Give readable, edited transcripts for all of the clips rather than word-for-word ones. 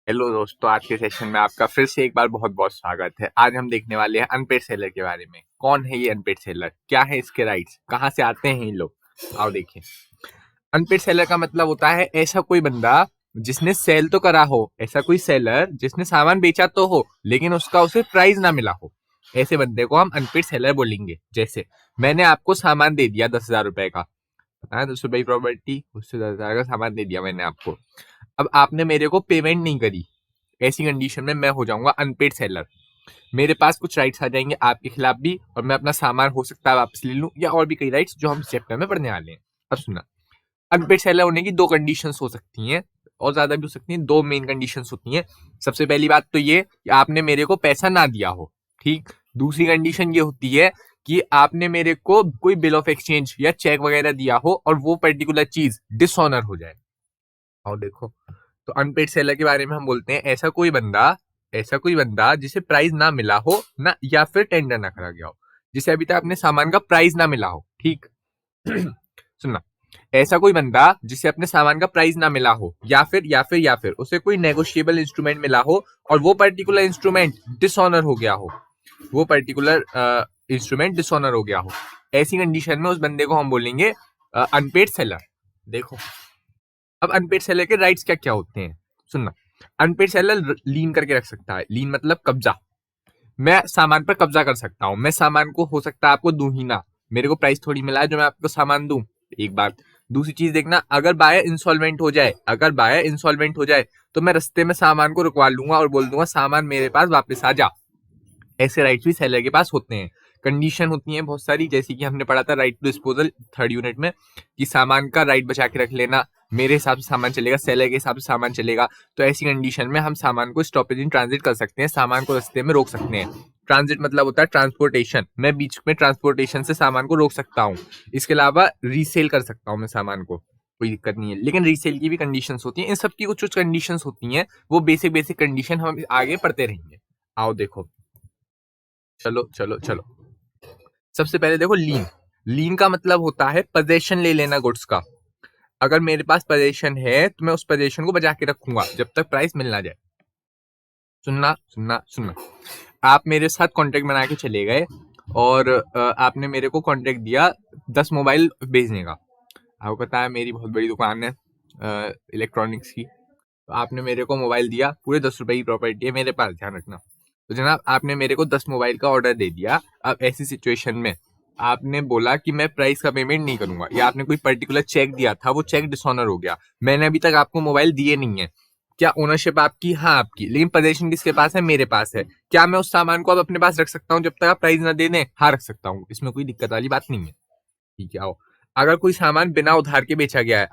Hello दोस्तों, आज के सेशन में आपका फिर से एक बार बहुत बहुत स्वागत है। आज हम देखने वाले हैं अनपेड सेलर के बारे में। कौन है ये अनपेड सेलर, क्या है इसके राइट्स, कहाँ से आते हैं ये लोग, आओ देखें। अनपेड सेलर का मतलब होता है ऐसा कोई बंदा जिसने सेल तो करा हो, ऐसा कोई सेलर जिसने सामान बेचा तो हो लेकिन उसका उसे प्राइस ना मिला हो। ऐसे बंदे को हम अनपेड सेलर बोलेंगे। जैसे मैंने आपको सामान दे दिया 10,000 रुपए का, पता है 10 रुपए की प्रॉपर्टी, उससे 10,000 का सामान दे दिया मैंने आपको। अब आपने मेरे को पेमेंट नहीं करी, ऐसी कंडीशन में मैं हो जाऊंगा अनपेड सेलर। मेरे पास कुछ राइट्स आ जाएंगे आपके खिलाफ भी, और मैं अपना सामान हो सकता है वापस ले लूं, या और भी कई राइट्स जो हम इस चैप्टर में पढ़ने वाले हैं। अब सुना, अनपेड सेलर होने की दो कंडीशंस हो सकती हैं, और ज्यादा भी हो सकती हैं। दो मेन कंडीशंस होती हैं। सबसे पहली बात तो ये कि आपने मेरे को पैसा ना दिया हो, ठीक। दूसरी कंडीशन ये होती है कि आपने मेरे को कोई बिल ऑफ एक्सचेंज या चेक वगैरह दिया हो और वो पर्टिकुलर चीज डिसऑनर हो जाए। और देखो, तो अनपेड सेलर के बारे में हम बोलते हैं ऐसा कोई बंदा जिसे प्राइस ना मिला हो ना, या फिर टेंडर ना करा गया हो, जिसे अभी तक अपने सामान का प्राइस ना मिला हो, ठीक। सुनना, ऐसा कोई बंदा जिसे अपने सामान का प्राइस ना मिला हो, या फिर उसे कोई नेगोशिएबल इंस्ट्रूमेंट मिला हो और वो पर्टिकुलर इंस्ट्रूमेंट डिसऑनर हो गया हो, ऐसी कंडीशन में उस बंदे को हम बोलेंगे अनपेड सेलर। देखो, अब अनपेड सेलर के राइट्स क्या क्या होते हैं, सुनना। अनपेड सेलर लीन करके रख सकता है। लीन मतलब कब्जा। मैं सामान पर कब्जा कर सकता हूँ। मैं सामान को हो सकता है आपको दूं ही ना, मेरे को प्राइस थोड़ी मिला है जो मैं आपको सामान दूं। एक बात। दूसरी चीज देखना, अगर बायर इंसॉल्वेंट हो जाए तो मैं रास्ते में सामान को रुकवा लूंगा और बोल दूंगा सामान मेरे पास वापस आ जा। ऐसे राइट्स भी सेलर के पास होते हैं। कंडीशन होती हैं बहुत सारी, जैसे कि हमने पढ़ा था right to disposal third unit में, कि सामान का राइट बचा के रख लेना। मेरे हिसाब से सामान चलेगा, सेलर के हिसाब से सामान चलेगा। तो ऐसी कंडीशन में हम सामान को स्टॉपेज इन ट्रांजिट कर सकते हैं, सामान को रास्ते में रोक सकते हैं। ट्रांजिट मतलब होता है ट्रांसपोर्टेशन। मैं बीच में ट्रांसपोर्टेशन से सामान को रोक सकता हूँ। इसके अलावा रीसेल कर सकता हूँ मैं सामान को, कोई दिक्कत नहीं है। लेकिन रीसेल की भी कंडीशंस होती हैं। इन सब की कुछ कंडीशंस होती हैं, वो बेसिक बेसिक कंडीशन हम आगे पढ़ते रहेंगे। आओ देखो, चलो चलो चलो। सबसे पहले देखो, लीन का मतलब होता है पोजेशन ले लेना गुड्स का। अगर मेरे पास पोजेशन है तो मैं उस पोजेशन को बचा के रखूंगा जब तक प्राइस मिल ना जाए। सुनना सुनना सुनना, आप मेरे साथ कॉन्ट्रैक्ट बना के चले गए और आपने मेरे को कॉन्ट्रैक्ट दिया 10 मोबाइल भेजने का। आपको पता है मेरी बहुत बड़ी दुकान है इलेक्ट्रॉनिक्स की। तो आपने मेरे को मोबाइल दिया, पूरे 10 रुपए की प्रॉपर्टी है मेरे पास, ध्यान रखना। तो जनाब, आपने मेरे को 10 मोबाइल का ऑर्डर दे दिया। अब ऐसी सिचुएशन में आपने बोला कि मैं प्राइस का पेमेंट नहीं करूंगा, या आपने कोई पर्टिकुलर चेक दिया था, वो चेक डिसऑनर हो गया। मैंने अभी तक आपको मोबाइल दिए नहीं है। क्या ओनरशिप आपकी? हाँ आपकी, लेकिन पोजीशन किसके पास है? मेरे पास है। क्या मैं उस सामान को अब अपने पास रख सकता हूँ जब तक आप प्राइस ना दे दें? हाँ रख सकता हूँ, इसमें कोई दिक्कत वाली बात नहीं है, ठीक है। आओ, अगर कोई सामान बिना उधार के बेचा गया है,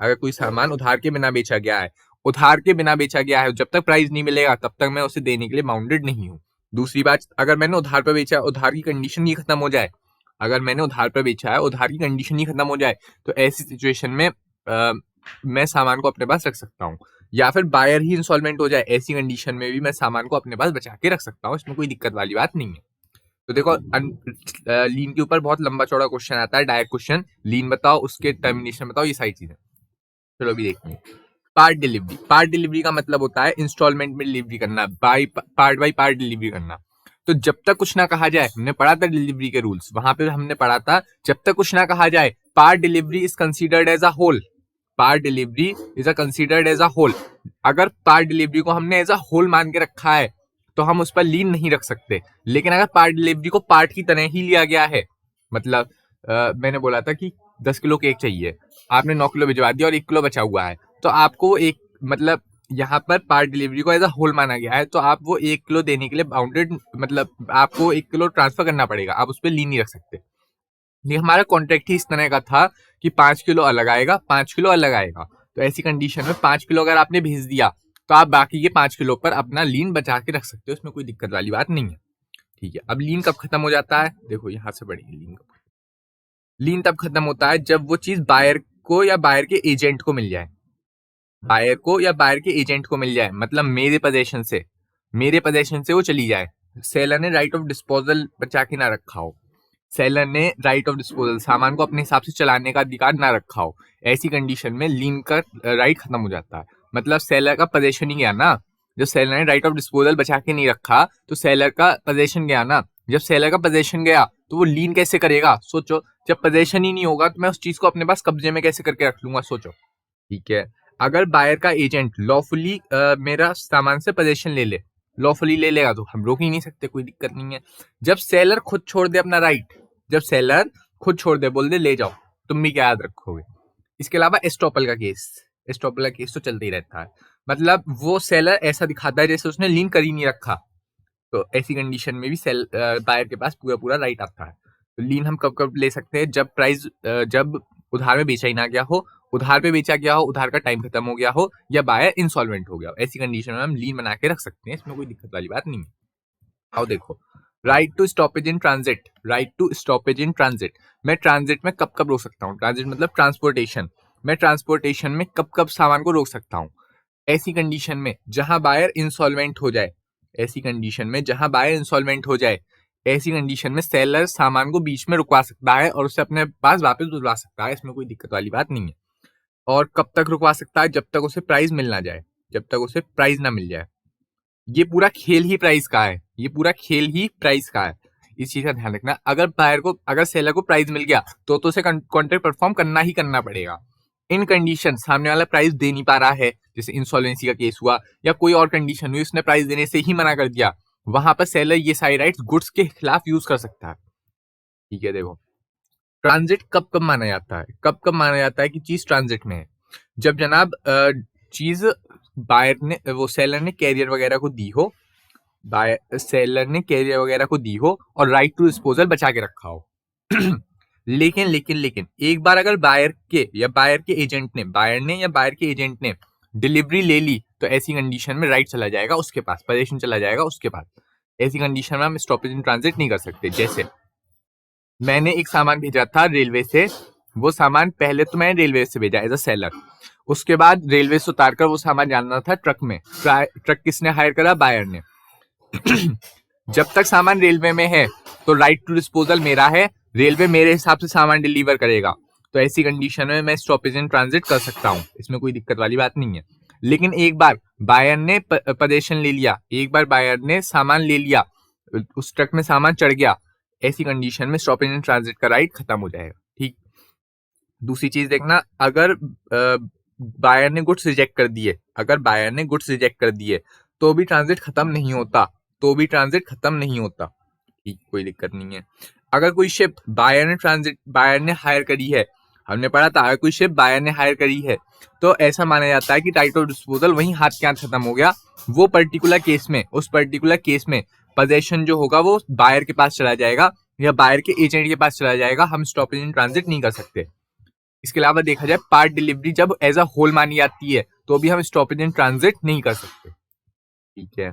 उधार के बिना बेचा गया है, जब तक प्राइस नहीं मिलेगा तब तक मैं उसे देने के लिए बाउंडेड नहीं हूँ। दूसरी बात, अगर मैंने उधार पर बेचा, उधार की कंडीशन ही खत्म हो जाए, तो ऐसी सिचुएशन में मैं सामान को अपने पास रख सकता हूँ। या फिर बायर ही इंसॉल्वेंट हो जाए, ऐसी कंडीशन में भी मैं सामान को अपने पास बचा के रख सकता हूँ, इसमें कोई दिक्कत वाली बात नहीं है। तो देखो, लीन के ऊपर बहुत लंबा चौड़ा क्वेश्चन आता है, डायरेक्ट क्वेश्चन, लीन बताओ, उसके टर्मिनेशन बताओ, ये सारी चीजें। चलो अभी देखते हैं। पार्ट डिलीवरी का मतलब होता है इंस्टॉलमेंट में डिलीवरी करना, बाय पार्ट डिलीवरी करना। तो जब तक कुछ ना कहा जाए, हमने पढ़ा था डिलीवरी के रूल्स, वहां पे हमने पढ़ा था, जब तक कुछ ना कहा जाए part delivery is considered as a whole. अगर पार्ट डिलीवरी को हमने एज अ होल मान के रखा है तो हम उस पर लीन नहीं रख सकते। लेकिन अगर पार्ट डिलीवरी को पार्ट की तरह ही लिया गया है, मतलब मैंने बोला था कि 10 किलो केक चाहिए, आपने 9 किलो भिजवा दिया और 1 किलो बचा हुआ है, तो आपको एक, मतलब यहाँ पर पार्ट डिलीवरी को एज अ होल माना गया है, तो आप वो 1 किलो देने के लिए बाउंडेड, मतलब आपको 1 किलो ट्रांसफर करना पड़ेगा, आप उस पर लीन नहीं रख सकते। ये हमारा कॉन्ट्रैक्ट ही इस तरह का था कि 5 किलो अलग आएगा, 5 किलो अलग आएगा। तो ऐसी कंडीशन में 5 किलो अगर आपने भेज दिया तो आप बाकी के 5 किलो पर अपना लीन बचा के रख सकते हो, इसमें कोई दिक्कत वाली बात नहीं है, ठीक है। अब लीन कब खत्म हो जाता है, देखो यहाँ से बढ़ेगी। लीन तब खत्म होता है जब वो चीज बायर को या बायर के एजेंट को मिल जाए। मतलब मेरे पोजेशन से वो चली जाए। सेलर ने राइट ऑफ डिस्पोजल बचा के ना रखा हो, सामान को अपने हिसाब से चलाने का अधिकार ना रखा हो, ऐसी कंडीशन में लीन का राइट खत्म हो जाता है। मतलब सेलर का पोजेशन ही गया ना, जब सेलर ने राइट ऑफ डिस्पोजल बचा के नहीं रखा तो सेलर का पोजीशन गया ना। जब सेलर का पोजीशन गया तो वो लीन कैसे करेगा? सोचो, जब पोजीशन ही नहीं होगा तो मैं उस चीज को अपने पास कब्जे में कैसे करके रख लूंगा? सोचो, ठीक है। अगर बायर का एजेंट लॉफुली मेरा सामान से पोजीशन ले ले, लॉफुली ले लेगा तो हम रोक ही नहीं सकते, कोई दिक्कत नहीं है। जब सेलर खुद छोड़ दे अपना राइट, जब सेलर खुद छोड़ दे, बोल दे ले जाओ, तुम भी क्या याद रखोगे? इसके अलावा एस्टॉपल का केस, एस्टॉपल का केस तो चलते ही रहता है। मतलब वो सेलर ऐसा दिखाता है जैसे उसने लीन कर ही नहीं रखा, तो ऐसी कंडीशन में भी सेल बायर के पास पूरा पूरा राइट आता है। तो लीन हम कब कब ले सकते हैं? जब प्राइस जब उधार में बेचा ही ना गया हो, उधार पे बेचा गया हो, उधार का टाइम खत्म हो गया हो, या बायर इंसॉल्वेंट हो गया हो, ऐसी कंडीशन में हम लीन बना के रख सकते हैं, इसमें कोई दिक्कत वाली बात नहीं है। आओ देखो, right to stoppage in transit, right to stoppage in transit. मैं ट्रांजिट में कब कब रोक सकता हूँ? ट्रांजिट मतलब ट्रांसपोर्टेशन। मैं ट्रांसपोर्टेशन में कब कब सामान को रोक सकता हूँ? ऐसी कंडीशन में जहां बायर इंसॉल्वेंट हो जाए, ऐसी कंडीशन में जहां बायर इंसॉल्वेंट हो जाए, ऐसी कंडीशन में सेलर सामान को बीच में रुकवा सकता है और उसे अपने पास वापस बुलवा सकता है, इसमें कोई दिक्कत वाली बात नहीं है। और कब तक रुकवा सकता है? जब तक उसे प्राइस मिल ना जाए, जब तक उसे प्राइस ना मिल जाए। ये पूरा खेल ही प्राइस का है, ये पूरा खेल ही प्राइस का है, इस चीज का ध्यान रखना। अगर बायर को, अगर सेलर को प्राइस मिल गया तो उसे कॉन्ट्रैक्ट परफॉर्म करना ही करना पड़ेगा। इन कंडीशन सामने वाला प्राइस दे नहीं पा रहा है, जैसे इंसॉल्वेंसी का केस हुआ या कोई और कंडीशन हुई, उसने प्राइस देने से ही मना कर दिया, वहां पर सेलर ये सारी राइट्स गुड्स के खिलाफ यूज कर सकता है। ठीक है, देखो ट्रांजिट कब कब माना जाता है? कब कब माना जाता है कि चीज ट्रांजिट में है? जब जनाब चीज बायर ने, वो सेलर ने कैरियर वगैरह को दी हो, सेलर ने कैरियर वगैरह को दी हो और राइट टू डिस्पोजल बचा के रखा हो। लेकिन लेकिन लेकिन एक बार अगर बायर के या बायर के एजेंट ने, बायर ने या बायर के एजेंट ने डिलीवरी ले ली, तो ऐसी कंडीशन में राइट चला जाएगा उसके पास, पोजीशन चला जाएगा उसके पास। ऐसी कंडीशन में हम स्टॉपेज इन ट्रांजिट नहीं कर सकते। जैसे मैंने एक सामान भेजा था रेलवे से, वो सामान पहले तो मैंने रेलवे से भेजा एज अ सेलर, उसके बाद रेलवे से उतार कर वो सामान जाना था ट्रक में। ट्रक किसने हायर करा? बायर ने। जब तक सामान रेलवे में है तो राइट टू डिस्पोजल मेरा है, रेलवे मेरे हिसाब से सामान डिलीवर करेगा, तो ऐसी कंडीशन में मैं स्टॉपेज इन ट्रांजिट कर सकता हूँ, इसमें कोई दिक्कत वाली बात नहीं है। लेकिन एक बार बायर ने पोजीशन ले लिया, एक बार बायर ने सामान ले लिया, उस ट्रक में सामान चढ़ गया, ऐसी कंडीशन में स्टॉपेज इन ट्रांजिट का राइट खत्म हो जाएगा। ठीक। दूसरी चीज देखना, अगर बायर ने गुड्स रिजेक्ट कर दिए, अगर बायर ने गुड्स रिजेक्ट कर दिए तो भी ट्रांजिट खत्म नहीं होता, तो भी ट्रांजिट खत्म नहीं होता। ठीक, कोई दिक्कत नहीं है। अगर कोई शिप बायर ने हायर करी है, हमने पढ़ा था अगर कोई शिप बायर ने हायर करी है तो ऐसा माना जाता है कि राइट ऑफ डिस्पोजल वहीं हाथ के हाथ खत्म हो गया। वो पर्टिकुलर केस में, उस पर्टिकुलर केस में पोजीशन जो होगा वो बायर के पास चला जाएगा या बायर के एजेंट के पास चला जाएगा, हम स्टॉपेज इन ट्रांजिट नहीं कर सकते। इसके अलावा देखा जाए पार्ट डिलीवरी जब एज अ होल मानी जाती है तो भी हम स्टॉपेज इन ट्रांजिट नहीं कर सकते। ठीक है,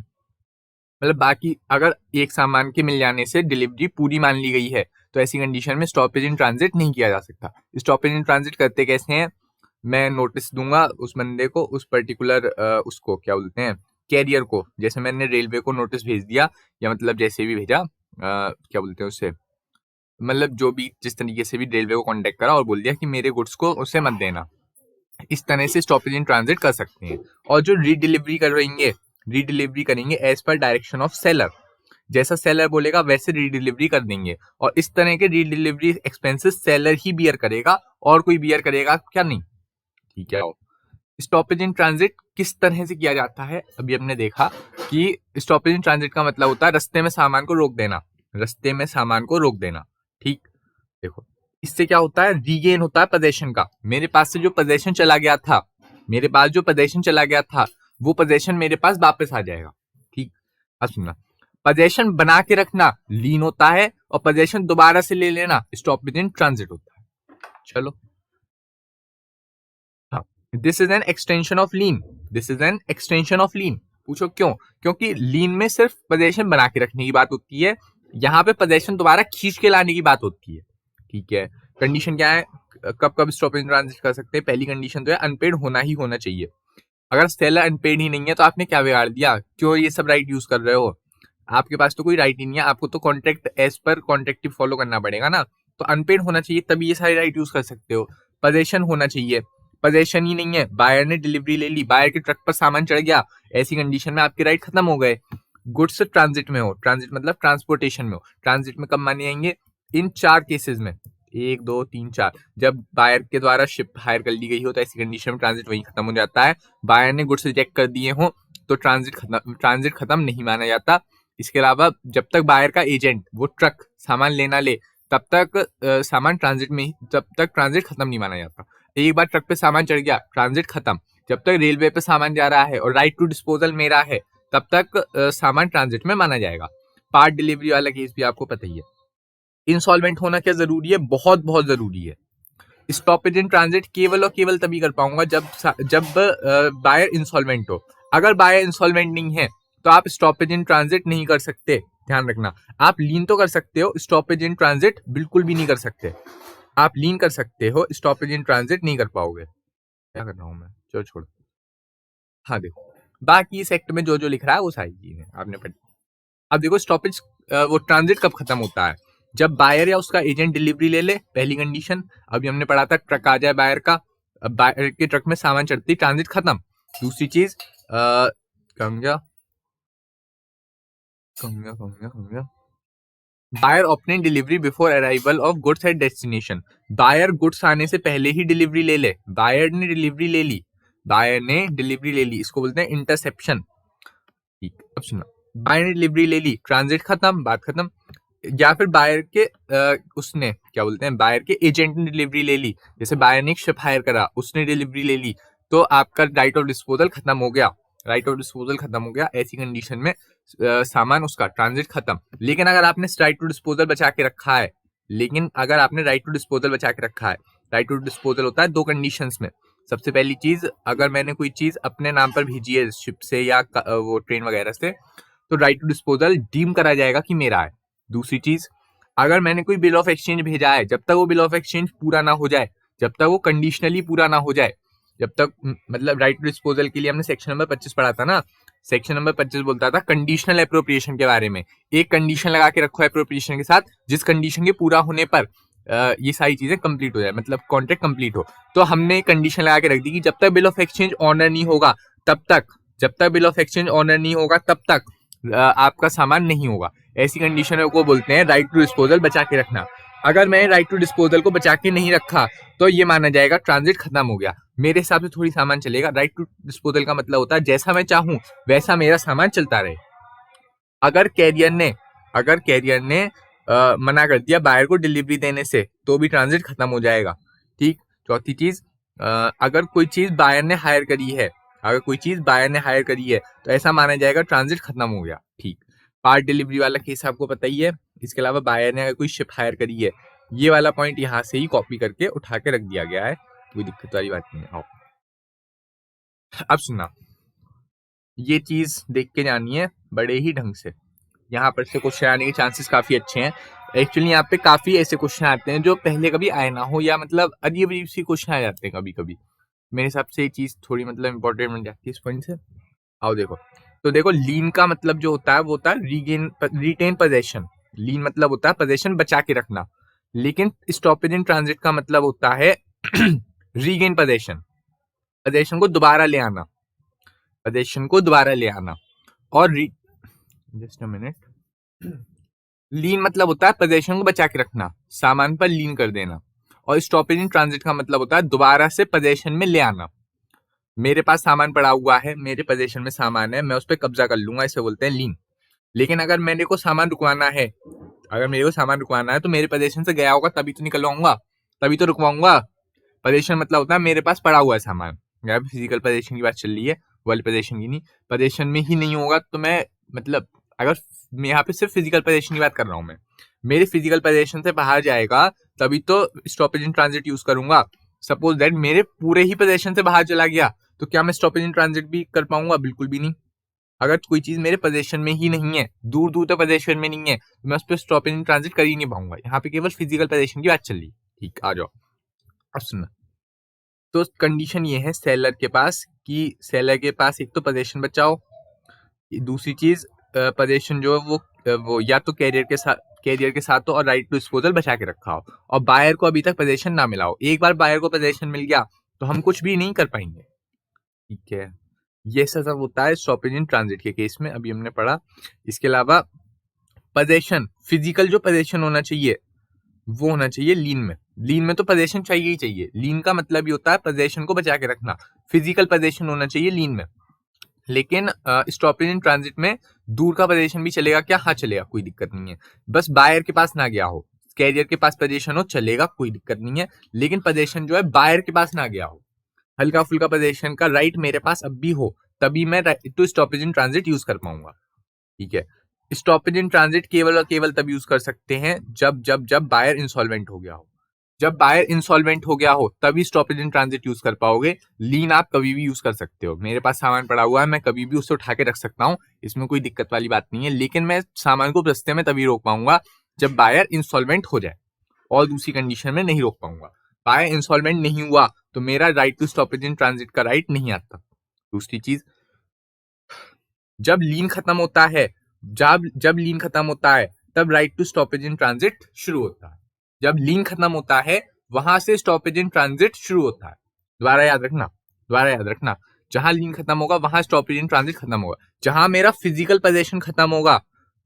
मतलब बाकी अगर एक सामान के मिल जाने से डिलीवरी पूरी मान ली गई है तो ऐसी कंडीशन में स्टॉपेज इन ट्रांजिट नहीं किया जा सकता। स्टॉपेज इन ट्रांजिट करते कैसे हैं? मैं नोटिस दूंगा उस बंदे को, उस पर्टिकुलर उसको क्या बोलते हैं, कैरियर को। जैसे मैंने रेलवे को नोटिस भेज दिया, या मतलब जैसे भी भेजा, क्या बोलते हैं उसे, मतलब जो भी जिस तरीके से भी रेलवे को कांटेक्ट करा और बोल दिया कि मेरे गुड्स को उसे मत देना, इस तरह से स्टॉपेज इन ट्रांजिट कर सकते हैं। और जो रीडिलीवरी करेंगे एज पर डायरेक्शन ऑफ सेलर, जैसा सेलर बोलेगा वैसे रीडिलीवरी कर देंगे, और इस तरह के रीडिलीवरी एक्सपेंसेस सेलर ही बियर करेगा, और कोई बियर करेगा क्या? नहीं। ठीक है, स्टॉपेज इन ट्रांजिट किस तरह से किया जाता है? अभी हमने देखा कि स्टॉपेज इन ट्रांजिट का मतलब होता है रास्ते में सामान को रोक देना, रास्ते में सामान को रोक देना। ठीक, देखो इससे क्या होता है? रीगेन होता है पोजीशन का। मेरे पास से जो पोजीशन चला गया था, मेरे पास जो पोजीशन चला गया था वो पोजीशन मेरे पास वापस आ जाएगा। ठीक, अब सुनना, पोजीशन बना के रखना लीन होता है और पोजीशन दोबारा से ले लेना स्टॉपेज इन ट्रांजिट होता है। चलो, हाँ, this is an extension of lien, this is an extension of lien. पूछो क्यों? क्योंकि लीन में सिर्फ पोजीशन बना के रखने की बात होती है, यहाँ पे पोजीशन दोबारा खींच के लाने की बात होती है। ठीक है, कंडीशन क्या है? कब कब स्टॉपेज इन ट्रांजिट कर सकते हैं? पहली कंडीशन तो है अनपेड होना ही होना चाहिए। अगर सेलर अनपेड ही नहीं है तो आपने क्या बिगाड़ दिया? क्यों ये सब राइट यूज कर रहे हो? आपके पास तो कोई राइट ही नहीं है, आपको तो कॉन्ट्रैक्ट एज पर कॉन्ट्रैक्ट फॉलो करना पड़ेगा ना। तो अनपेड होना चाहिए तभी ये सारी राइट यूज कर सकते हो। पोजीशन होना चाहिए, पोजीशन ही नहीं है, बायर ने डिलीवरी ले ली, बायर के ट्रक पर सामान चढ़ गया, ऐसी कंडीशन में आपके राइट खत्म हो गए। गुड्स ट्रांजिट में हो, ट्रांजिट मतलब ट्रांसपोर्टेशन में हो, ट्रांजिट में कब माने जाएंगे? इन 4 केसेस में, 1 2 3 4, जब बायर के द्वारा शिप हायर कर ली गई हो तो ऐसी कंडीशन में ट्रांजिट वहीं खत्म हो जाता है। बायर ने गुड्स रिजेक्ट कर दिए हो तो ट्रांजिट खत्म नहीं माना जाता। इसके अलावा जब तक बायर का एजेंट वो ट्रक सामान लेना ले तब तक सामान ट्रांजिट में ही, तब तक ट्रांजिट खत्म नहीं माना जाता। एक बार ट्रक पे सामान चढ़ गया, ट्रांजिट खत्म। जब तक रेलवे पे सामान जा रहा है और राइट टू डिस्पोजल मेरा है तब तक सामान ट्रांजिट में माना जाएगा। पार्ट डिलीवरी वाला केस भी आपको पता ही है। इंसॉल्वेंट होना क्या जरूरी है? बहुत बहुत जरूरी है। स्टॉपेज इन ट्रांजिट केवल और केवल तभी कर पाऊंगा जब बायर इंसॉल्वेंट हो। अगर बायर इंसॉल्वेंट नहीं है तो आप स्टॉपेज इन ट्रांजिट नहीं कर सकते, ध्यान रखना। आप लीन तो कर सकते हो, स्टॉपेज इन ट्रांजिट बिल्कुल भी नहीं कर सकते। आप लीन कर सकते हो, स्टॉपेज इन ट्रांजिट नहीं कर पाओगे। क्या कर रहा हूं मैं? चलो छोड़। हाँ देखो, बाकी इस एक्ट में जो जो लिख रहा है वो सारी चीजें आपने पढ़ी। अब देखो स्टॉपेज वो ट्रांजिट कब खत्म होता है? जब बायर या उसका एजेंट डिलीवरी ले ले, पहली कंडीशन। अभी हमने पढ़ा था ट्रक आ जाए बायर का, बायर के ट्रक में सामान चढ़ती, ट्रांजिट खत्म। दूसरी चीज buyer obtain delivery before arrival of goods at destination. Buyer goods आने से पहले ही डिलीवरी ले ले। बायर ने डिलीवरी ले ली, बायर ने डिलीवरी ले ली, इसको बोलते हैं इंटरसेप्शन। ठीक, अब सुना, बायर ने डिलीवरी ले ली, ट्रांजिट खत्म, बात खत्म। या फिर बायर के उसने क्या बोलते हैं, बायर के एजेंट ने डिलीवरी ले ली, जैसे बायर ने एक शिप हायर करा, उसने डिलीवरी ले ली, तो आपका राइट ऑफ डिस्पोजल खत्म हो गया। राइट ऑफ डिस्पोजल खत्म हो गया, ऐसी कंडीशन में सामान उसका ट्रांजिट खत्म। लेकिन अगर आपने राइट टू डिस्पोजल बचा के रखा है, लेकिन अगर आपने राइट टू डिस्पोजल बचा के रखा है, राइट टू डिस्पोजल होता है 2 कंडीशंस में। सबसे पहली चीज, अगर मैंने कोई चीज अपने नाम पर भेजी है शिप से या वो ट्रेन वगैरह से, तो राइट टू डिस्पोजल डीम करा जाएगा कि मेरा है। दूसरी चीज, अगर मैंने कोई बिल ऑफ एक्सचेंज भेजा है, जब तक वो बिल ऑफ एक्सचेंज पूरा ना हो जाए, जब तक वो कंडीशनली पूरा ना हो जाए, जब तक मतलब राइट टू डिस्पोजल के लिए हमने सेक्शन नंबर 25 पढ़ा था ना, सेक्शन नंबर 25 बोलता था कंडीशनल एप्रोप्रिएशन के बारे में। एक कंडीशन लगा के रखो एप्रोप्रिएशन के साथ, जिस कंडीशन के पूरा होने पर ये सारी चीजें कंप्लीट हो जाए, मतलब कॉन्ट्रैक्ट कंप्लीट हो। तो हमने कंडीशन लगा के रख दी कि जब तक बिल ऑफ एक्सचेंज ऑनर नहीं होगा तब तक, जब तक बिल ऑफ एक्सचेंज ऑनर नहीं होगा तब तक आपका सामान नहीं होगा। ऐसी कंडीशन को बोलते हैं राइट टू डिस्पोजल बचा के रखना। अगर मैं राइट टू डिस्पोजल को बचा के नहीं रखा तो ये माना जाएगा ट्रांजिट खत्म हो गया। मेरे हिसाब से थोड़ी सामान चलेगा। राइट टू डिस्पोजल का मतलब होता है जैसा मैं चाहूं वैसा मेरा सामान चलता रहे। अगर कैरियर ने मना कर दिया बायर को डिलीवरी देने से तो भी ट्रांजिट खत्म हो जाएगा। ठीक। चौथी चीज, अगर कोई चीज बायर ने हायर करी है, तो ऐसा माना जाएगा ट्रांजिट खत्म हो गया। ठीक। पार्ट डिलीवरी वाला केस आपको पता ही है। इसके अलावा बायर ने अगर कोई शिप हायर करी है, ये वाला पॉइंट यहाँ से ही कॉपी करके उठा के रख दिया गया है, कोई दिक्कत वाली बात नहीं है। आओ अब सुनना, ये चीज देख के जानी है बड़े ही ढंग से। यहाँ पर से क्वेश्चन आने के चांसेस काफी अच्छे हैं। एक्चुअली यहाँ पे काफी ऐसे क्वेश्चन आते हैं जो पहले कभी आए ना हो, या मतलब अजीब अजीब सी क्वेश्चन आ जाते हैं कभी कभी। मेरे हिसाब से ये चीज थोड़ी मतलब इंपॉर्टेंट बन जाती है इस पॉइंट से। आओ देखो, तो देखो लीन का मतलब जो होता है वो होता है रिटेन पोजेशन। लीन मतलब होता है पोजेशन बचा के रखना। लेकिन स्टॉपेज इन ट्रांजिट का मतलब होता है रीगेन पोजेशन, पोजेशन को दोबारा ले आना। और जस्ट अ मिनट, लीन मतलब होता है पोजेशन को बचा के रखना, सामान पर लीन कर देना। और स्टॉपेज इन ट्रांजिट का मतलब होता है दोबारा से पोजेशन में ले आना। मेरे पास सामान पड़ा हुआ है, मेरे पोजेशन में सामान है, मैं उस पर कब्जा कर लूंगा, इसे बोलते हैं लीन। लेकिन अगर मेरे को सामान रुकवाना है, तो मेरे पोजेशन से गया होगा तभी तो निकलवाऊंगा, तभी तो रुकवाऊंगा। पोजेशन मतलब होता है मेरे पास पड़ा हुआ है सामान। यहाँ फिजिकल पोजेशन की बात चल रही है, वर्ल्ड पोजेशन की नहीं। पोजेशन में ही नहीं होगा तो मैं, मतलब अगर मैं यहाँ पे सिर्फ फिजिकल पोजेशन की बात कर रहा हूँ, मैं मेरे फिजिकल पोजेशन से बाहर जाएगा तभी तो स्टॉपेज इन ट्रांजिट यूज करूंगा। सपोज दैट मेरे पूरे ही पोजेशन से बाहर चला गया तो क्या मैं स्टॉपेज इन ट्रांजिट भी कर पाऊंगा? बिल्कुल भी नहीं। अगर कोई चीज मेरे पोजेशन में ही नहीं है, दूर दूर तक पोजेशन में नहीं है, तो मैं उस पर स्टॉपेज इन ट्रांजिट कर ही नहीं पाऊंगा। यहाँ पे केवल फिजिकल पोजेशन की बात चल रही। ठीक, आ जाओ अब सुनना। तो कंडीशन ये है सेलर के पास कि सेलर के पास एक तो पोजेशन बचाओ, दूसरी चीज पोजेशन जो है वो या तो कैरियर के साथ हो और राइट टू डिस्पोजल बचा के रखा हो, और बायर को अभी तक पोजेशन ना मिला हो। एक बार बायर को पोजेशन मिल गया तो हम कुछ भी नहीं कर पाएंगे। ठीक है, ये सब होता है स्टॉपेज इन ट्रांजिट के केस में, अभी हमने पढ़ा। इसके अलावा पोजीशन, फिजिकल जो पोजीशन होना चाहिए वो होना चाहिए लीन में। लीन में तो पोजीशन चाहिए ही चाहिए। लीन का मतलब ही होता है पोजीशन को बचा के रखना। फिजिकल पोजीशन होना चाहिए लीन में। लेकिन स्टॉपेज इन ट्रांजिट में दूर का पोजीशन भी चलेगा क्या? हाँ चलेगा, कोई दिक्कत नहीं है। बस बायर के पास ना गया हो, कैरियर के पास पोजीशन हो चलेगा, कोई दिक्कत नहीं है। लेकिन पोजीशन जो है बायर के पास ना गया हो, हल्का फुल्का पोजीशन का राइट मेरे पास अब भी हो, तभी मैं to stoppage in transit use कर पाऊंगा। ठीक है, स्टॉपेज इन ट्रांजिट केवल और केवल तब यूज कर सकते हैं जब बायर इंसॉल्वेंट हो गया हो। जब बायर इंसॉल्वेंट हो गया हो तभी स्टॉपेज इन ट्रांजिट यूज कर पाओगे। लीन आप कभी भी यूज कर सकते हो। मेरे पास सामान पड़ा हुआ है, मैं कभी भी उससे उठा के रख सकता हूँ, इसमें कोई दिक्कत वाली बात नहीं है। लेकिन मैं सामान को रस्ते में तभी रोक पाऊंगा जब बायर इंसॉल्वेंट हो जाए, और दूसरी कंडीशन में नहीं रोक पाऊंगा। बायर इंसॉल्वेंट नहीं हुआ तो मेरा right to stoppage in transit का राइट नहीं आता। दूसरी चीज, जब लीन खत्म होता है, जब लीन खत्म होता है तब right to stoppage in transit शुरू होता है। जब लीन खत्म होता है वहां से स्टॉपेज इन ट्रांजिट शुरू होता है। दोबारा याद रखना, जहां लीन खत्म होगा वहां स्टॉपेज इन ट्रांजिट खत्म होगा। जहां मेरा फिजिकल पोजीशन खत्म होगा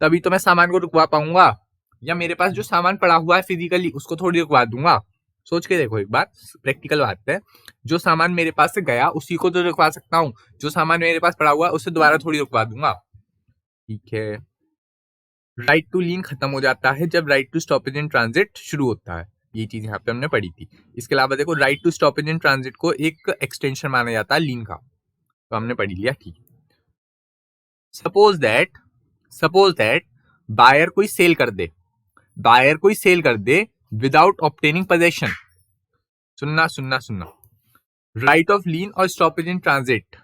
तभी तो मैं सामान को रुकवा पाऊंगा, या मेरे पास जो सामान पड़ा हुआ है फिजिकली उसको थोड़ी रुकवा दूंगा। सोच के देखो एक बार, प्रैक्टिकल बात है। जो सामान मेरे पास से गया उसी को तो रुकवा सकता हूँ, जो सामान मेरे पास पड़ा हुआ है उससे दोबारा थोड़ी रुकवा दूंगा। ठीक है, राइट टू लीन खत्म हो जाता है जब right to stoppage in transit शुरू होता है। ये चीज यहाँ पे हमने पढ़ी थी। इसके अलावा देखो, right to stoppage in transit को एक एक्सटेंशन माना जाता है लीन का, तो हमने पढ़ी लिया। ठीक है, सपोज दैट बायर कोई सेल कर दे विदाउट ऑब्टेनिंग पोजीशन। सुनना, राइट ऑफ लीन और स्टॉपेज इन ट्रांजिट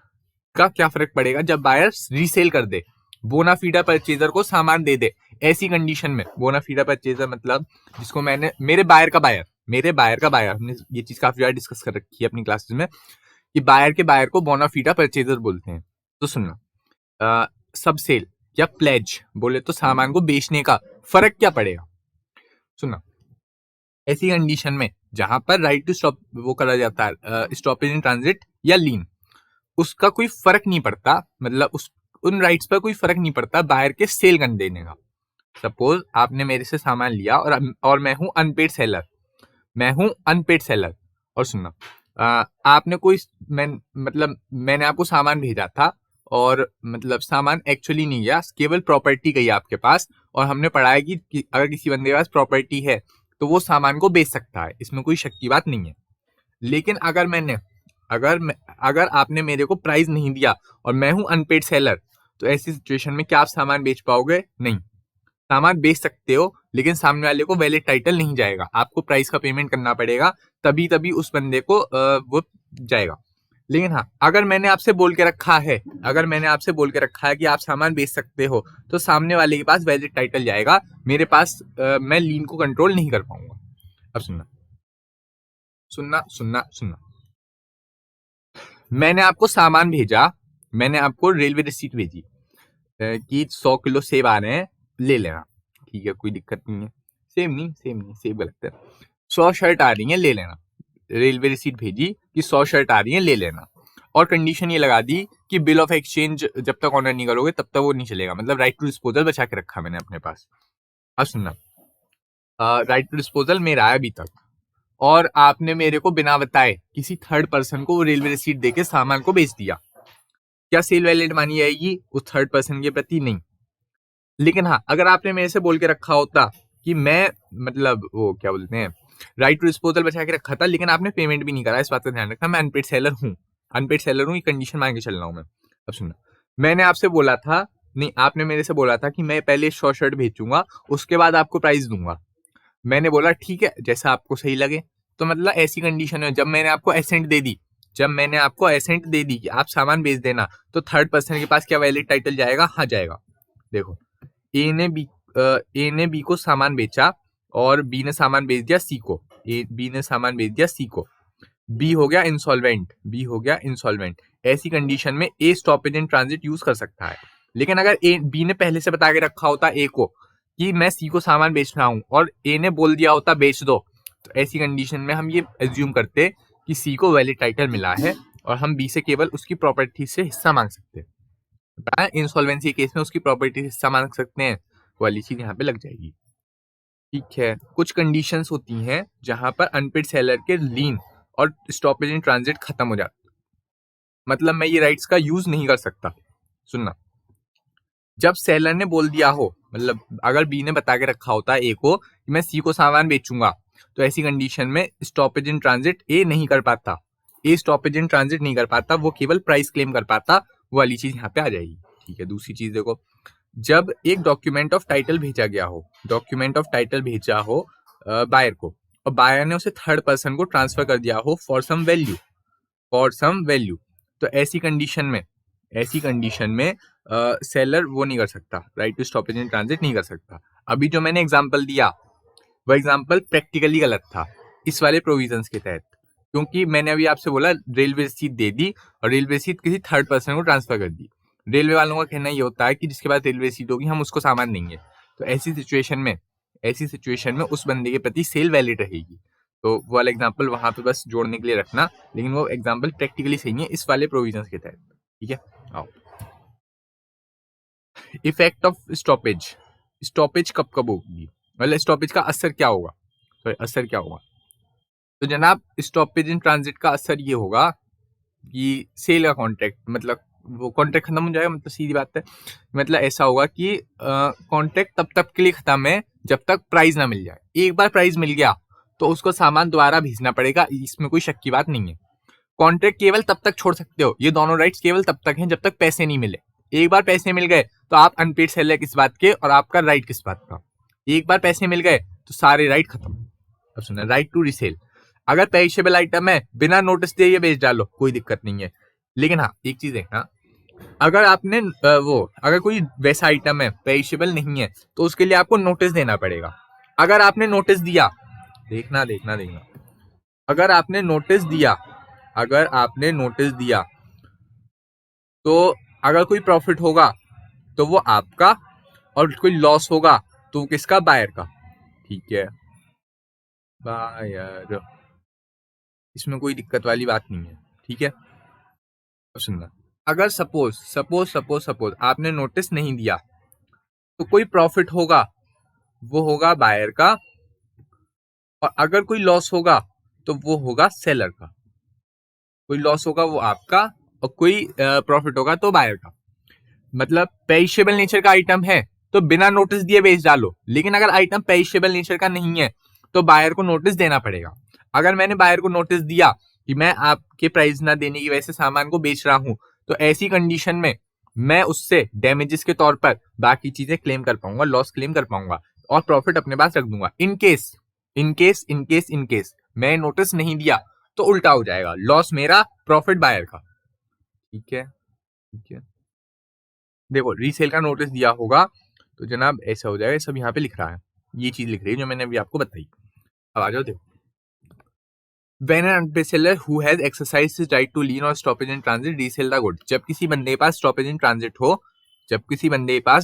का क्या फर्क पड़ेगा जब बायर रीसेल कर दे, बोनाफीडा परचेजर को सामान दे दे। ऐसी कंडीशन में, बोनाफीडा परचेजर मतलब जिसको मैंने, मेरे बायर का बायर, हमने ये चीज काफी ज्यादा डिस्कस कर रखी है अपनी क्लासेस में कि बायर के बायर को बोनाफीडा परचेजर बोलते हैं। तो सुनना, सब सेल या प्लेज बोले तो सामान को बेचने का फर्क क्या पड़ेगा? सुनना, ऐसी कंडीशन में जहां पर राइट टू स्टॉप वो करा जाता है स्टॉपेज इन ट्रांजिट या लीन, उसका कोई फर्क नहीं पड़ता, मतलब उन राइट्स पर कोई फर्क नहीं पड़ता बायर के सेल कर देने का। सपोज आपने मेरे से सामान लिया और मैं हूं अनपेड सेलर, और सुनना, आपने कोई मैंने आपको सामान भेजा था और मतलब सामान एक्चुअली नहीं गया, केवल प्रॉपर्टी गई आपके पास, और हमने पढ़ा है कि अगर किसी बंदे के पास प्रॉपर्टी है तो वो सामान को बेच सकता है, इसमें कोई शक की बात नहीं है। लेकिन अगर आपने मेरे को प्राइस नहीं दिया और मैं हूं अनपेड सेलर, तो ऐसी सिचुएशन में क्या आप सामान बेच पाओगे? नहीं। सामान बेच सकते हो लेकिन सामने वाले को वैलिड टाइटल नहीं जाएगा, आपको प्राइस का पेमेंट करना पड़ेगा, तभी उस बंदे को वो जाएगा। लेकिन हाँ, अगर मैंने आपसे बोल के रखा है कि आप सामान बेच सकते हो, तो सामने वाले के पास वैलिड टाइटल जाएगा, मेरे पास मैं लीन को कंट्रोल नहीं कर पाऊंगा। अब सुनना, मैंने आपको सामान भेजा, मैंने आपको रेलवे रिसीट भेजी कि 100 किलो सेब आ रहे हैं, ले लेना। ठीक है, कोई दिक्कत नहीं है। सेब नहीं, सेब गलत है। 100 शर्ट आ रही है, ले लेना। रेलवे रिसीट भेजी कि 100 शर्ट आ रही है, ले लेना, और कंडीशन ये लगा दी कि बिल ऑफ एक्सचेंज जब तक ऑनर नहीं करोगे तब तक वो नहीं चलेगा, मतलब राइट टू डिस्पोजल बचा के रखा मैंने अपने पास। अब सुनना, राइट टू डिस्पोजल मेरा है अभी तक, और आपने मेरे को बिना बताए किसी थर्ड पर्सन को रेलवे रिसीट देके सामान को बेच दिया, क्या सेल वैलिड मानी जाएगी उस थर्ड पर्सन के प्रति? नहीं। लेकिन हाँ, अगर आपने मेरे से बोल के रखा होता कि मैं मतलब वो क्या बोलते हैं, राइट टू डिस्पोजल बचा के रखा था लेकिन आपने पेमेंट भी नहीं करा, इस बात का ध्यान रखना, मैं अनपेड सेलर हूँ, ये कंडीशन मान के चल रहा हूँ मैं। अब सुनना, मैंने आपसे बोला था, नहीं, आपने मेरे से बोला था कि मैं पहले 100 शर्ट भेजूंगा, उसके बाद आपको प्राइस दूंगा। मैंने बोला ठीक है, जैसा आपको सही लगे। तो मतलब ऐसी कंडीशन है, जब मैंने आपको एसेंट दे दी कि आप सामान बेच देना, तो थर्ड पर्सन के पास क्या वैलिड टाइटल जाएगा? हाँ जाएगा। देखो, ए ने बी को सामान बेचा और बी ने सामान बेच दिया सी को, बी हो गया इंसॉल्वेंट। ऐसी कंडीशन में ए स्टॉपेज इन ट्रांजिट यूज कर सकता है। लेकिन अगर बी ने पहले से बता के रखा होता ए को कि मैं सी को सामान बेच रहा हूं, और ए ने बोल दिया होता बेच दो, तो ऐसी कंडीशन में हम ये एज्यूम करते कि सी को वैलिड टाइटल मिला है और हम बी से केवल उसकी प्रॉपर्टी से हिस्सा मांग सकते हैं। इंसॉल्वेंसी केस में उसकी प्रॉपर्टी से हिस्सा मांग सकते हैं, वाली चीज यहाँ पे लग जाएगी। ठीक है, कुछ कंडीशंस होती हैं जहां पर अनपेड सेलर के लीन और स्टॉपेज इन ट्रांजिट खत्म हो जाता है, मतलब मैं ये राइट्स का यूज नहीं कर सकता। सुनना, जब सेलर ने बोल दिया हो, मतलब अगर बी ने बता के रखा होता है ए को कि मैं सी को सामान बेचूंगा, तो ऐसी कंडीशन में स्टॉपेज इन ट्रांजिट ए नहीं कर पाता, ए स्टॉपेज इन ट्रांजिट नहीं कर पाता, वो केवल प्राइस क्लेम कर पाता, वो वाली चीज यहाँ पे आ जाएगी। ठीक है, दूसरी चीज देखो, जब एक डॉक्यूमेंट ऑफ टाइटल भेजा गया हो, डॉक्यूमेंट ऑफ टाइटल भेजा हो बायर को, और बायर ने उसे थर्ड पर्सन को ट्रांसफर कर दिया हो फॉर सम वैल्यू, तो ऐसी कंडीशन में सेलर वो नहीं कर सकता, right to stoppage in transit नहीं कर सकता। अभी जो मैंने एग्जांपल दिया वो एग्जांपल प्रैक्टिकली गलत था इस वाले प्रोविजंस के तहत, क्योंकि मैंने अभी आपसे बोला रेलवे रसीद दे दी और रेलवे रसीद किसी थर्ड पर्सन को ट्रांसफर कर दी। रेलवे वालों का कहना ये होता है कि जिसके पास रेलवे रसीद होगी हम उसको सामान देंगे, तो ऐसी सिचुएशन में उस बंदे के प्रति सेल वैलिड रहेगी। तो वो वाला एग्जांपल वहां पे बस जोड़ने के लिए रखना, लेकिन वो एग्जांपल प्रैक्टिकली सही है इस वाले प्रोविजंस के तहत। ठीक है, आओ, इफेक्ट ऑफ स्टॉपेज कब कब होगी, मतलब स्टॉपेज का असर क्या होगा, तो जनाब स्टॉपेज इन ट्रांजिट का असर ये होगा कि सेल का कॉन्ट्रैक्ट, मतलब वो कॉन्ट्रैक्ट खत्म हो जाएगा, मतलब सीधी बात है, मतलब ऐसा होगा कि कॉन्ट्रैक्ट तब तक के लिए खत्म है जब तक प्राइस ना मिल जाए। एक बार प्राइस मिल गया तो उसको सामान दोबारा भेजना पड़ेगा, इसमें कोई शक की बात नहीं है। कॉन्ट्रैक्ट केवल तब तक छोड़ सकते हो, ये दोनों राइट्स केवल तब तक हैं जब तक पैसे नहीं मिले। एक बार पैसे मिल गए तो आप अनपेड सेलर किस बात के और आपका राइट किस बात का। एक बार पैसे मिल गए तो सारे राइट खत्म। अब सुना, राइट टू रीसेल, अगर पेरिशेबल आइटम है बिना नोटिस दिए बेच डालो, कोई दिक्कत नहीं है। लेकिन हाँ एक चीज देखना, अगर आपने अगर कोई वैसा आइटम है पेरिशेबल नहीं है तो उसके लिए आपको नोटिस देना पड़ेगा। अगर आपने नोटिस दिया, देखना, अगर आपने नोटिस दिया तो अगर कोई प्रॉफिट होगा तो वो आपका, और कोई लॉस होगा तो वो किसका, बायर का। ठीक है, बायर, इसमें कोई दिक्कत वाली बात नहीं है। ठीक है, सुनना, अगर सपोज आपने नोटिस नहीं दिया तो कोई प्रॉफिट होगा वो होगा बायर का, और अगर कोई लॉस होगा तो वो होगा सेलर का। कोई लॉस होगा वो आपका और कोई प्रॉफिट होगा तो बायर का। मतलब पेरिशेबल नेचर का आइटम है तो बिना नोटिस दिए बेच डालो, लेकिन अगर आइटम पेरिशेबल नेचर का नहीं है तो बायर को नोटिस देना पड़ेगा। अगर मैंने बायर को नोटिस दिया कि मैं आपके प्राइस ना देने की वजह से सामान को बेच रहा हूं, तो ऐसी कंडीशन में मैं उससे डैमेजेस के तौर पर बाकी चीजें क्लेम कर पाऊंगा, लॉस क्लेम कर पाऊंगा और प्रॉफिट अपने पास रख दूंगा। इन केस मैं नोटिस नहीं दिया तो उल्टा हो जाएगा, लॉस मेरा, प्रॉफिट बायर का। ठीक है, देखो रीसेल का नोटिस दिया होगा तो जनाब ऐसा हो जाएगा, सब यहाँ पे लिख रहा है, ये चीज लिख रही है जो मैंने अभी आपको बताई। अब आ जाओ, देखो, When an unpaid seller who has exercised his right to lien or stoppage in transit resell the good, जब किसी बंदे के पास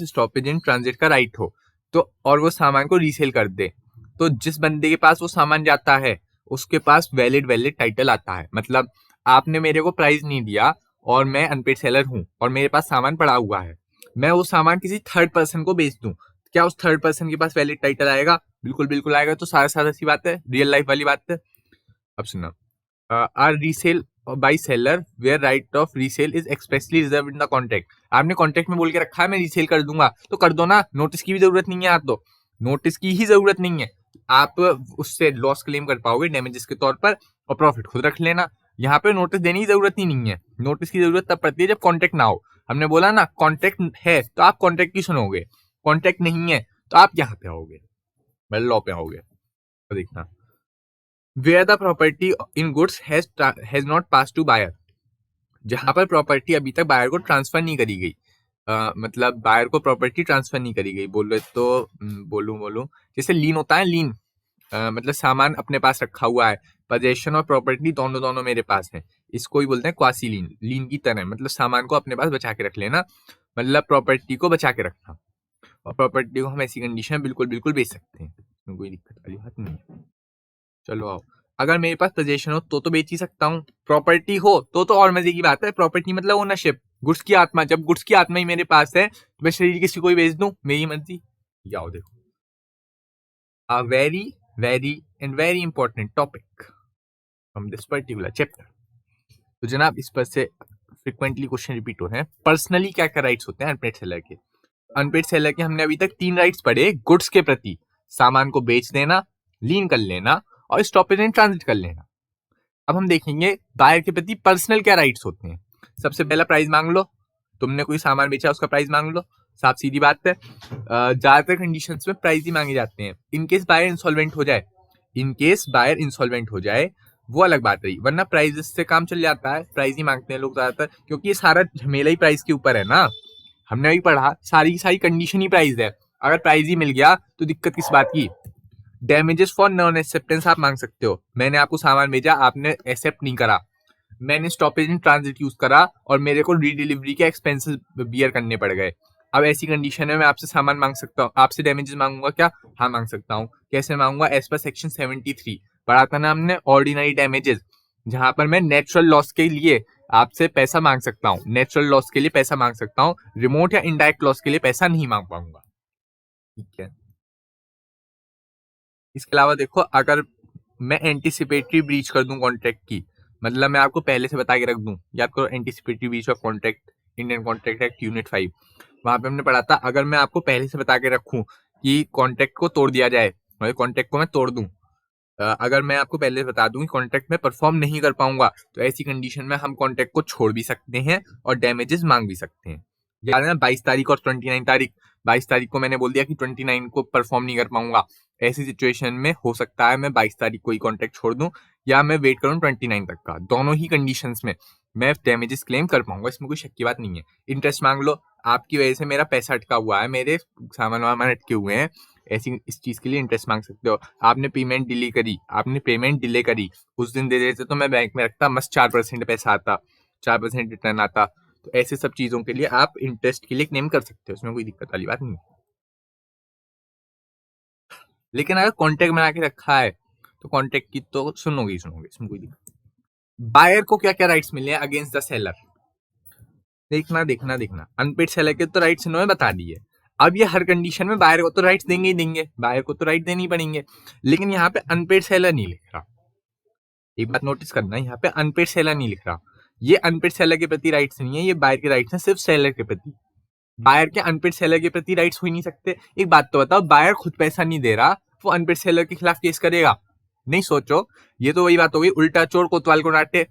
स्टॉपेज इन ट्रांजिट का राइट हो तो और वो सामान को रीसेल कर दे, तो जिस बंदे के पास वो सामान जाता है उसके पास वैलिड टाइटल आता है। मतलब आपने मेरे को प्राइस नहीं दिया और मैं अनपेड सेलर हूं और मेरे पास सामान पड़ा हुआ है, मैं वो सामान किसी थर्ड पर्सन को बेच दूं, क्या उस थर्ड पर्सन के पास वैलिड टाइटल आएगा? बिल्कुल आएगा। तो सादा सी बात है, रियल लाइफ वाली बात है। अब सुना, or resale by seller where right of resale is expressly reserved in the contract. आपने कॉन्ट्रैक्ट में बोल के रखा है मैं रीसेल कर दूंगा, तो कर दो ना, नोटिस की भी जरूरत नहीं है। आप तो नोटिस की ही जरूरत नहीं है, आप उससे लॉस क्लेम कर पाओगे डैमेजेस के तौर पर और प्रॉफिट खुद रख लेना। यहाँ पे नोटिस देने की जरूरत ही नहीं है। नोटिस की जरूरत तब पड़ती है जब कॉन्ट्रैक्ट ना हो। हमने बोला ना, कॉन्ट्रैक्ट है तो आप कॉन्ट्रैक्ट की सुनोगे, कॉन्ट्रैक्ट नहीं है तो आप यहाँ पे आओगे, मतलब लॉ पे आओगे। तो देखना, where the property in goods has not passed to buyer, जहां पर प्रॉपर्टी अभी तक बायर को ट्रांसफर नहीं करी गई, मतलब बायर को प्रॉपर्टी ट्रांसफर नहीं करी गई, बोलो तो बोलूं जैसे लीन होता है, लीन मतलब सामान अपने पास रखा हुआ है, पोजेशन और प्रॉपर्टी दोनों मेरे पास है, इसको ही बोलते हैं क्वासी लीन की तरह, मतलब सामान को अपने पास बचा के रख लेना, मतलब प्रॉपर्टी को बचा के रखना। और प्रॉपर्टी को हम ऐसी कंडीशन में बिल्कुल बेच सकते हैं, कोई दिक्कत वाली बात नहीं है। चलो आओ, अगर मेरे पास पोजेशन हो तो बेच ही सकता हूँ, प्रॉपर्टी हो तो और मजे की बात है। प्रॉपर्टी मतलब ओनरशिप, गुड्स की आत्मा। जब गुड्स की आत्मा ही मेरे पास है तो मैं शरीर किसी को भी बेच दूं, मेरी मर्जी। जाओ देखो, a very very and very important topic from this particular chapter. तो जनाब इस पर से फ्रिक्वेंटली क्वेश्चन रिपीट हो रहे हैं, पर्सनली क्या क्या राइट्स होते हैं अनपेड सेलर के। अनपेड सेलर के हमने अभी तक 3 राइट्स पढ़े, गुड्स के प्रति, सामान को बेच देना, लीन कर लेना और स्टॉपेज एंड ट्रांजिट कर लेना। अब हम देखेंगे बायर के प्रति पर्सनल क्या राइट्स होते हैं। सबसे पहला प्राइस मांग लो, तुमने कोई सामान बेचा उसका प्राइस मांग लो, साफ सीधी बात है। ज्यादातर कंडीशंस में प्राइस ही मांगे जाते हैं। इनकेस बायर इंसॉल्वेंट हो जाए, इनकेस बायर इंसॉल्वेंट हो जाए वो अलग बात रही, वरना प्राइस से काम चल जाता है। प्राइस ही मांगते हैं लोग ज्यादातर, क्योंकि ये सारा झमेला ही प्राइस के ऊपर है ना। हमने अभी पढ़ा सारी की सारी कंडीशन ही प्राइस है। अगर प्राइस ही मिल गया तो दिक्कत किस बात की। डैमेजेस फॉर नॉन एक्सेप्टेंस आप मांग सकते हो, मैंने आपको सामान भेजा, आपने एक्सेप्ट नहीं करा, मैंने स्टॉपेज इन ट्रांजिट यूज करा और मेरे को रीडिलीवरी के एक्सपेंसेस बियर करने पड़ गए। अब ऐसी कंडीशन में मैं आपसे सामान मांग सकता हूँ, आपसे डैमेजेस मांगूंगा क्या? हाँ मांग सकता हूँ। कैसे मांगूंगा? एज पर सेक्शन 73 पढ़ा था ना हमने, ऑर्डिनरी डैमेजेस, जहां पर मैं नेचुरल लॉस के लिए आपसे पैसा मांग सकता हूँ, नेचुरल लॉस के लिए पैसा मांग सकता हूँ, रिमोट या इनडायरेक्ट लॉस के लिए पैसा नहीं मांग पाऊंगा। ठीक है, इसके अलावा देखो, अगर मैं एंटीसिपेटरी ब्रीच कर दूं कॉन्ट्रैक्ट की, मतलब मैं आपको पहले से बता के रख दूं, याद करो anticipatory breach of contract, Indian contract act unit 5, वहां पे हमने पढ़ा था, अगर मैं आपको पहले से बता के रखूं कि कॉन्ट्रैक्ट को तोड़ दिया जाए, मतलब कॉन्ट्रैक्ट को मैं तोड़ दूं, अगर मैं आपको पहले बता दूं कि कॉन्ट्रैक्ट में परफॉर्म नहीं कर पाऊंगा, तो ऐसी कंडीशन में हम कॉन्ट्रैक्ट को छोड़ भी सकते हैं और डैमेजेस मांग भी सकते हैं। याद है ना 22 तारीख और 29 तारीख, 22 तारीख को मैंने बोल दिया कि 29 को परफॉर्म नहीं कर पाऊंगा, ऐसी सिचुएशन में हो सकता है मैं 22 तारीख को ही कॉन्ट्रैक्ट छोड़ दूं या मैं वेट करूं 29 तक का, दोनों ही कंडीशंस में मैं डैमेजेस क्लेम कर पाऊंगा, इसमें कोई शक की बात नहीं है। इंटरेस्ट मांग लो, आपकी वजह से मेरा पैसा अटका हुआ है, मेरे सामान वामान अटके हुए हैं, ऐसी इस चीज के लिए इंटरेस्ट मांग सकते हो। आपने पेमेंट डिले करी, आपने पेमेंट डिले करी, उस दिन दे देते तो मैं बैंक में रखता, मस्त 4% पैसा आता, 4% रिटर्न आता। तो ऐसे सब चीजों के लिए आप इंटरेस्ट के लिए क्लेम कर सकते हो, उसमें कोई दिक्कत वाली बात नहीं। लेकिन अगर कॉन्ट्रैक्ट बना के रखा है तो कॉन्ट्रैक्ट की तो सुनोगे ही सुनोगे, इसमें कोई दिक्कत। बायर को क्या क्या राइट्स मिले हैं अगेंस्ट द सेलर? देखना देखना देखना, अनपेड सेलर के तो राइट्स इन्होंने बता दिए। अब ये हर कंडीशन में बायर को तो राइट्स देंगे ही देंगे, बायर को तो राइट देनी ही पड़ेंगे, लेकिन यहाँ पे अनपेड सेलर नहीं लिख रहा। एक बात नोटिस करना, यहाँ पे अनपेड सेलर नहीं लिख रहा। ये अनपेड सेलर के प्रति राइट्स नहीं है, ये बायर के राइट्स हैं सिर्फ सेलर के प्रति। बायर के अनपेड सेलर के प्रति राइट्स हो ही नहीं सकते। एक बात तो बताओ, बायर खुद पैसा नहीं दे रहा, वो अनपेड सेलर के खिलाफ केस करेगा? नहीं सोचो, ये तो वही बात हो गई, उल्टा चोर कोतवाल को डांटे,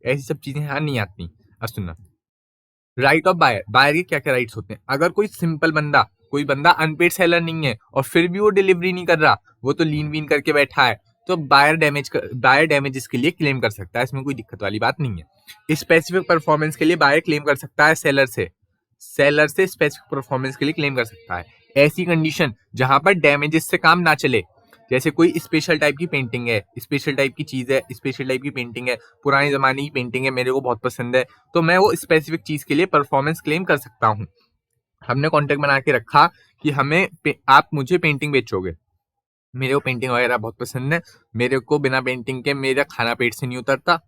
ऐसी सब चीजें यहाँ नहीं आती। अब सुनना, राइट ऑफ बायर, बायर के क्या क्या राइट्स होते हैं। अगर कोई सिंपल बंदा, कोई बंदा अनपेड सेलर नहीं है और फिर भी वो डिलीवरी नहीं कर रहा, वो तो लीन वीन करके बैठा है, तो बायर डैमेजेस के लिए क्लेम कर सकता है, इसमें कोई दिक्कत वाली बात नहीं है। स्पेसिफिक परफॉर्मेंस के लिए बायर क्लेम कर सकता है सेलर से, सेलर से स्पेसिफिक परफॉर्मेंस के लिए क्लेम कर सकता है। ऐसी कंडीशन जहां पर डैमेजेस से काम ना चले, जैसे कोई स्पेशल टाइप की पेंटिंग है, स्पेशल टाइप की चीज है, स्पेशल टाइप की पेंटिंग है, पुराने जमाने की पेंटिंग है, मेरे को बहुत पसंद है, तो मैं वो स्पेसिफिक चीज के लिए परफॉर्मेंस क्लेम कर सकता हूँ। हमने कॉन्ट्रैक्ट बना के रखा कि आप मुझे पेंटिंग बेचोगे, मेरे को पेंटिंग वगैरह बहुत पसंद है, मेरे को बिना पेंटिंग के मेरा खाना पेट से नहीं उतरता,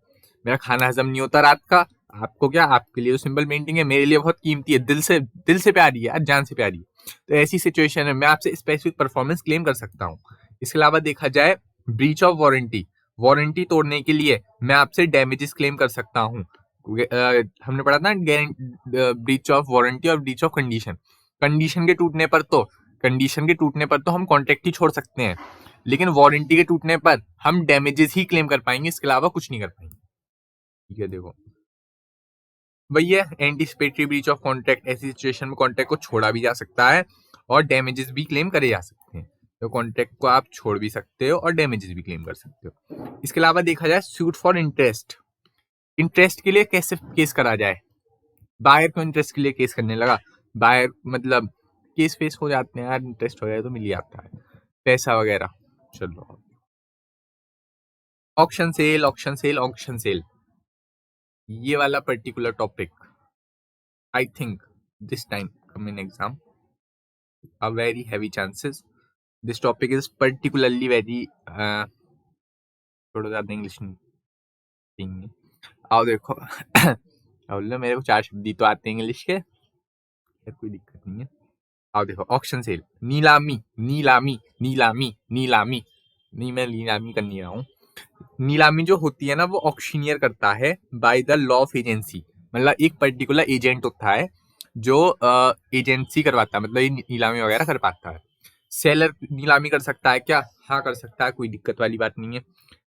मेरा खाना हजम नहीं होता रात का। आपको क्या, आपके लिए तो सिंपल पेंटिंग है, मेरे लिए बहुत कीमती है, दिल से प्यारी है, जान से प्यारी है। तो ऐसी सिचुएशन में मैं आपसे स्पेसिफिक परफॉर्मेंस क्लेम कर सकता हूँ। इसके अलावा देखा जाए ब्रीच ऑफ वारंटी, वारंटी तोड़ने के लिए मैं आपसे डैमेजेस क्लेम कर सकता हूँ। हमने पढ़ा था ब्रीच ऑफ वारंटी और ब्रीच ऑफ कंडीशन। कंडीशन के टूटने पर तो कंडीशन के टूटने पर तो हम कॉन्ट्रैक्ट ही छोड़ सकते हैं, लेकिन वारंटी के टूटने पर हम डैमेजेस ही क्लेम कर पाएंगे, इसके अलावा कुछ नहीं कर पाएंगे। ठीक है, देखो वही है एंटीसिपेटरी ब्रीच ऑफ कॉन्ट्रैक्ट, ऐसी सिचुएशन में कॉन्ट्रैक्ट को छोड़ा भी जा सकता है और डैमेजेस भी क्लेम करे जा सकते हैं। तो कॉन्ट्रैक्ट को आप छोड़ भी सकते हो और डैमेजेस भी क्लेम कर सकते हो। इसके अलावा देखा जाए सूट फॉर इंटरेस्ट, इंटरेस्ट के लिए कैसे केस करा जाए। बायर को इंटरेस्ट के लिए केस करने लगा, बायर मतलब केस फेस हो जाते हैं यार, इंटरेस्ट वगैरह तो मिल जाता है, पैसा वगैरह। चलो, auction sale auction sale auction sale, ये वाला particular topic I think this time come in exam a very heavy chances. This topic is particularly very थोड़ा ज्यादा इंग्लिश नहीं। आओ देखो बोलो मेरे को 4 शब्द ही तो आते हैं इंग्लिश के, कोई दिक्कत नहीं है। आओ देखो, ऑक्शन सेल, नीलामी नीलामी नीलामी नीलामी, नहीं मैं नीलामी कर नहीं रहा हूँ। नीलामी जो होती है ना वो ऑक्शनियर करता है by the law of agency, मतलब एक पर्टिकुलर एजेंट होता है जो एजेंसी करवाता है, मतलब ये नीलामी वगैरह कर पाता है। सेलर नीलामी कर सकता है क्या? हाँ कर सकता है, कोई दिक्कत वाली बात नहीं है।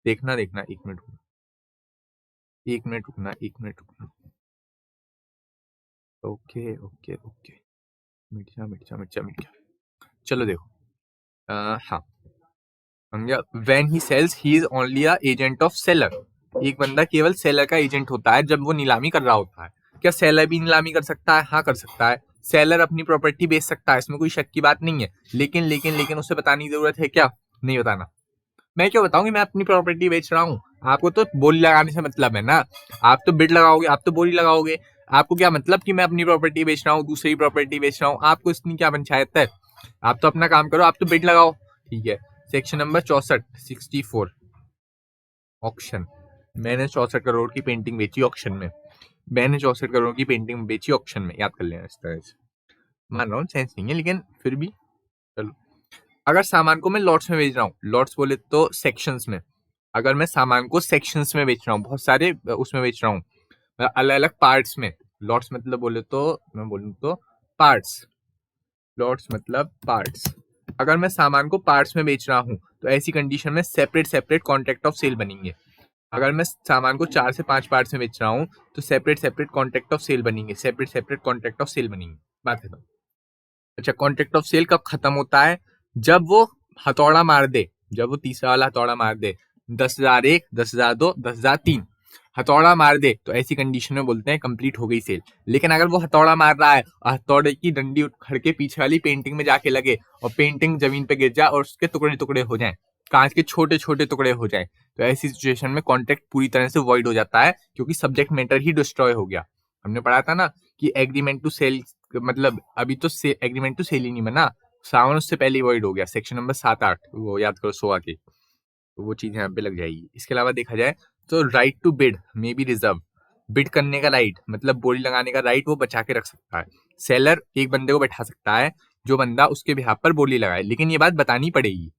देखना देखना, एक मिनट रुकना। ओके ओके ओके, मिर्चा मिर्चा मिर्चा मिर्चा, चलो देखो, हाँ when he sells he is only a agent of seller. एक बंदा केवल सेलर का एजेंट होता है जब वो नीलामी कर रहा होता है। क्या सेलर भी नीलामी कर सकता है? हाँ कर सकता है। सेलर अपनी प्रॉपर्टी बेच सकता है, इसमें कोई शक की बात नहीं है, लेकिन लेकिन लेकिन उसे बताने की जरूरत है क्या? नहीं बताना। मैं क्यों बताऊं कि मैं अपनी प्रॉपर्टी बेच रहा हूँ? आपको तो बोली लगाने से मतलब है ना, आप तो बिड लगाओगे, आप तो बोली लगाओगे। आपको क्या मतलब कि मैं अपनी प्रॉपर्टी बेच रहा हूँ, दूसरी प्रॉपर्टी बेच रहा हूँ? आपको इसकी क्या पंचायत है? आप तो अपना काम करो, आप तो बिड लगाओ। ठीक है, सेक्शन नंबर 64 ऑक्शन। मैंने 64 करोड़ की पेंटिंग बेची ऑक्शन में, मैंने 64 करोड़ की पेंटिंग बेची ऑक्शन में, याद कर लेना इस तरह से। मान रहा हूँ सेंस नहीं है, लेकिन फिर भी चलो। अगर सामान को मैं लॉट्स में बेच रहा हूँ, लॉट्स बोले तो सेक्शंस में, अगर मैं सामान को सेक्शंस में बेच रहा हूँ, बहुत सारे उसमें बेच रहा हूँ, अलग अलग पार्ट्स में, लॉट्स मतलब बोले तो मैं बोलूँ तो पार्ट्स, लॉट्स मतलब पार्ट्स। अगर मैं सामान को पार्ट्स में बेच रहा हूँ तो ऐसी कंडीशन में separate separate contract of sale बनेंगे। अगर मैं सामान को 4 से 5 पार्ट्स में बेच रहा हूँ तो separate separate contract of sale बनेंगे, separate separate contract of sale बनेंगे। बात खत्म। अच्छा, कॉन्ट्रैक्ट ऑफ सेल कब खत्म होता है? जब वो हथौड़ा मार दे, जब वो तीसरा वाला हथौड़ा मार दे, 10,001, 10,002, 10,003 हथौड़ा मार दे, तो ऐसी कंडीशन में बोलते हैं कंप्लीट हो गई सेल। लेकिन अगर वो हथौड़ा मार रहा है और हथौड़े की डंडी उखड़ के पीछे वाली पेंटिंग में जाके लगे और पेंटिंग जमीन पे गिर जाए और उसके टुकड़े टुकड़े हो जाए, कांच के छोटे छोटे टुकड़े हो जाए, तो ऐसी सिचुएशन में कॉन्ट्रैक्ट पूरी तरह से वॉइड हो जाता है, क्योंकि सब्जेक्ट मैटर ही डिस्ट्रॉय हो गया। हमने पढ़ा था ना कि एग्रीमेंट टू सेल, मतलब अभी तो एग्रीमेंट टू सेल ही नहीं बना, सावन उससे पहले वॉइड हो गया। सेक्शन नंबर 7-8 वो याद करो, 100 के, तो वो चीज यहाँ पे लग जाएगी। इसके अलावा देखा जाए तो right to bid may be reserved, bid करने का राइट मतलब बोली लगाने का राइट वो बचा के रख सकता है। सेलर एक बंदे को बैठा सकता है जो बंदा उसके बिहाफ पर बोली लगाए, लेकिन ये बात बतानी पड़ेगी।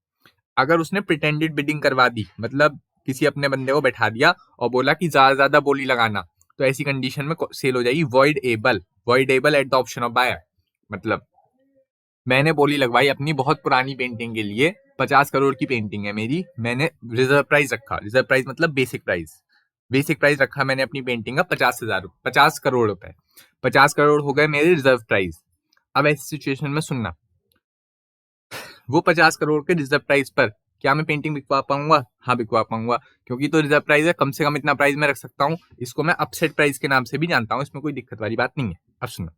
अगर उसने प्रिटेंडेड बिडिंग करवा दी, मतलब किसी अपने बंदे को बैठा दिया और बोला कि ज्यादा ज्यादा बोली लगाना, तो ऐसी कंडीशन में सेल हो जाएगी voidable, voidable at the option of buyer. मतलब मैंने बोली लगवाई अपनी बहुत पुरानी पेंटिंग के लिए, 50 करोड़ की पेंटिंग है मेरी, मैंने रिजर्व प्राइस रखा, रिजर्व प्राइस मतलब बेसिक प्राइस, बेसिक प्राइस रखा मैंने अपनी पेंटिंग का 50 करोड़ रुपए, 50 करोड़ हो गए मेरे रिजर्व प्राइस। अब ऐसी सिचुएशन में सुनना, वो 50 करोड़ के रिजर्व प्राइस पर क्या मैं पेंटिंग बिकवा पाऊंगा? हाँ बिकवा पाऊंगा, क्योंकि तो रिजर्व प्राइस है, कम से कम इतना प्राइस मैं रख सकता हूँ। इसको मैं अपसेट प्राइस के नाम से भी जानता हूँ, इसमें कोई दिक्कत वाली बात नहीं है। अब सुनो,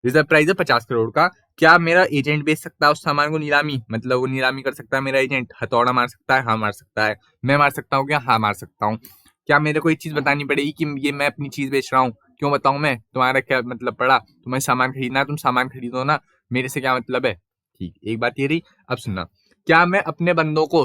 रिजर्व प्राइस है 50 करोड़ का, क्या मेरा एजेंट बेच सकता है उस सामान को नीलामी, मतलब वो नीलामी कर सकता है मेरा एजेंट, हथौड़ा मार सकता है? हाँ मार सकता है। मैं मार सकता हूँ क्या? हाँ मार सकता हूँ। क्या मेरे को एक चीज बतानी पड़ेगी कि ये मैं अपनी चीज बेच रहा हूँ? क्यों बताऊं मैं? तुम्हारा क्या मतलब पड़ा? तुम्हें सामान खरीदना है, तुम सामान खरीदो ना, मेरे से क्या मतलब है? ठीक, एक बात ये रही। अब सुनना, क्या मैं अपने बंदों को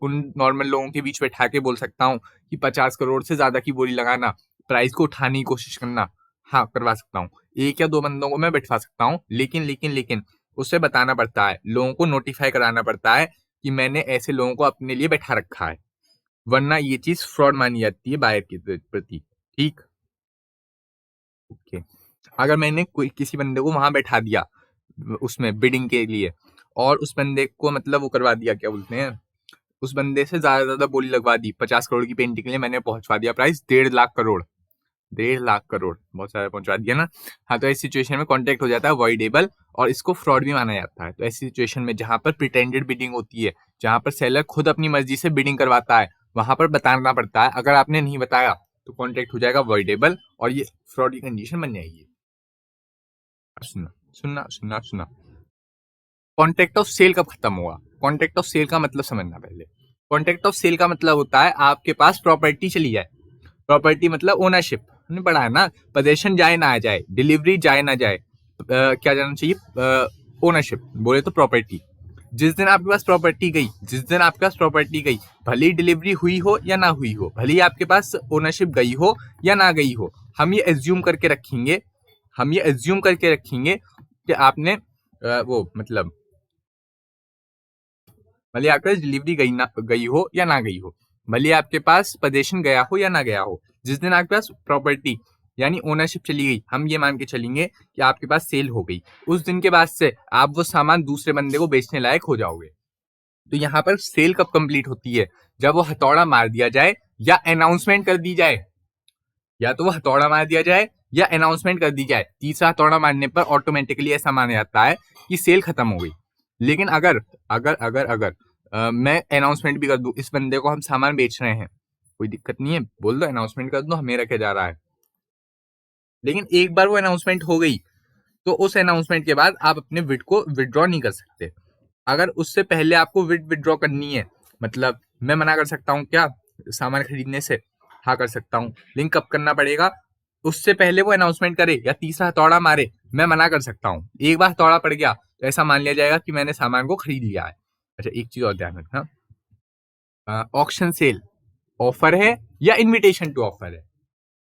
उन नॉर्मल लोगों के बीच बैठा के बोल सकता हूँ कि 50 करोड़ से ज्यादा की बोली लगाना, प्राइस को उठाने की कोशिश करना? हाँ करवा सकता हूँ। एक या दो बंदों को मैं बैठवा सकता हूँ, लेकिन लेकिन लेकिन उसे बताना पड़ता है, लोगों को नोटिफाई कराना पड़ता है कि मैंने ऐसे लोगों को अपने लिए बैठा रखा है, वरना ये चीज फ्रॉड मानी जाती है बायर के प्रति। ठीक, ओके। अगर मैंने कोई किसी बंदे को वहां बैठा दिया उसमें बिडिंग के लिए, और उस बंदे को मतलब वो करवा दिया, क्या बोलते हैं, उस बंदे से ज्यादा बोली लगवा दी, 50 करोड़ की पेंटिंग के लिए मैंने पहुंचवा दिया प्राइस 1.5 लाख करोड़, 1.5 लाख करोड़ बहुत सारा पहुंचा दिया ना। हाँ, तो ऐसी सिचुएशन में कॉन्ट्रैक्ट हो जाता है वॉइडेबल, और इसको फ्रॉड भी माना जाता है। तो ऐसी सिचुएशन में जहां पर प्रिटेंडेड बिडिंग होती है, जहां पर सेलर खुद अपनी मर्जी से बिडिंग करवाता है, वहां पर बताना पड़ता है। अगर आपने नहीं बताया तो कॉन्ट्रैक्ट हो जाएगा वॉइडेबल और ये फ्रॉड की कंडीशन बन जाएगी। सुनना सुनना सुनना सुनना, कॉन्ट्रैक्ट ऑफ सेल कब खत्म हुआ? कॉन्ट्रैक्ट ऑफ सेल का मतलब समझना पहले। कॉन्ट्रैक्ट ऑफ सेल का मतलब होता है आपके पास प्रॉपर्टी चली जाए, प्रॉपर्टी मतलब ओनरशिप, हमने पढ़ा है ना, पोजेशन जाए ना आ जाए, डिलीवरी जाए ना जाए, क्या जाना चाहिए? ओनरशिप बोले तो प्रॉपर्टी। जिस दिन आपके पास प्रॉपर्टी गई, जिस दिन आपके पास प्रॉपर्टी गई, भले ही डिलीवरी हुई हो या ना हुई हो, भले ही आपके पास ओनरशिप गई हो या ना गई हो, हम ये एज्यूम करके रखेंगे, हम ये एज्यूम करके रखेंगे कि आपने वो मतलब भले आपके पास डिलीवरी गई हो या ना गई हो, भले आपके पास पोजेशन गया हो या ना गया हो, जिस दिन आपके पास प्रॉपर्टी यानी ओनरशिप चली गई, हम ये मान के चलेंगे कि आपके पास सेल हो गई, उस दिन के बाद से आप वो सामान दूसरे बंदे को बेचने लायक हो जाओगे। तो यहाँ पर सेल कब कंप्लीट होती है? जब वो हथौड़ा मार दिया जाए या अनाउंसमेंट कर दी जाए, या तो वो हथौड़ा मार दिया जाए या अनाउंसमेंट कर दी जाए। तीसरा हथौड़ा मारने पर ऑटोमेटिकली ऐसा माना जाता है कि सेल खत्म हो गई। लेकिन अगर अगर अगर अगर मैं अनाउंसमेंट भी कर दूं, इस बंदे को हम सामान बेच रहे हैं, कोई दिक्कत नहीं है, बोल दो अनाउंसमेंट कर दो, हमें रखे जा रहा है। लेकिन एक बार वो अनाउंसमेंट हो गई तो उस अनाउंसमेंट के बाद आप अपने विड को विड्रॉ नहीं कर सकते। अगर उससे पहले आपको विड्रॉ करनी है, मतलब मैं मना कर सकता हूँ क्या सामान खरीदने से? हाँ कर सकता हूँ, लेकिन कब करना पड़ेगा? उससे पहले वो अनाउंसमेंट करे या तीसरा हथौड़ा मारे, मैं मना कर सकता हूँ। एक बार हथौड़ा पड़ गया तो ऐसा मान लिया जाएगा कि मैंने सामान को खरीद लिया है। अच्छा, एक चीज और ध्यान रखना, ऑक्शन सेल ऑफर है या इनविटेशन टू ऑफर है,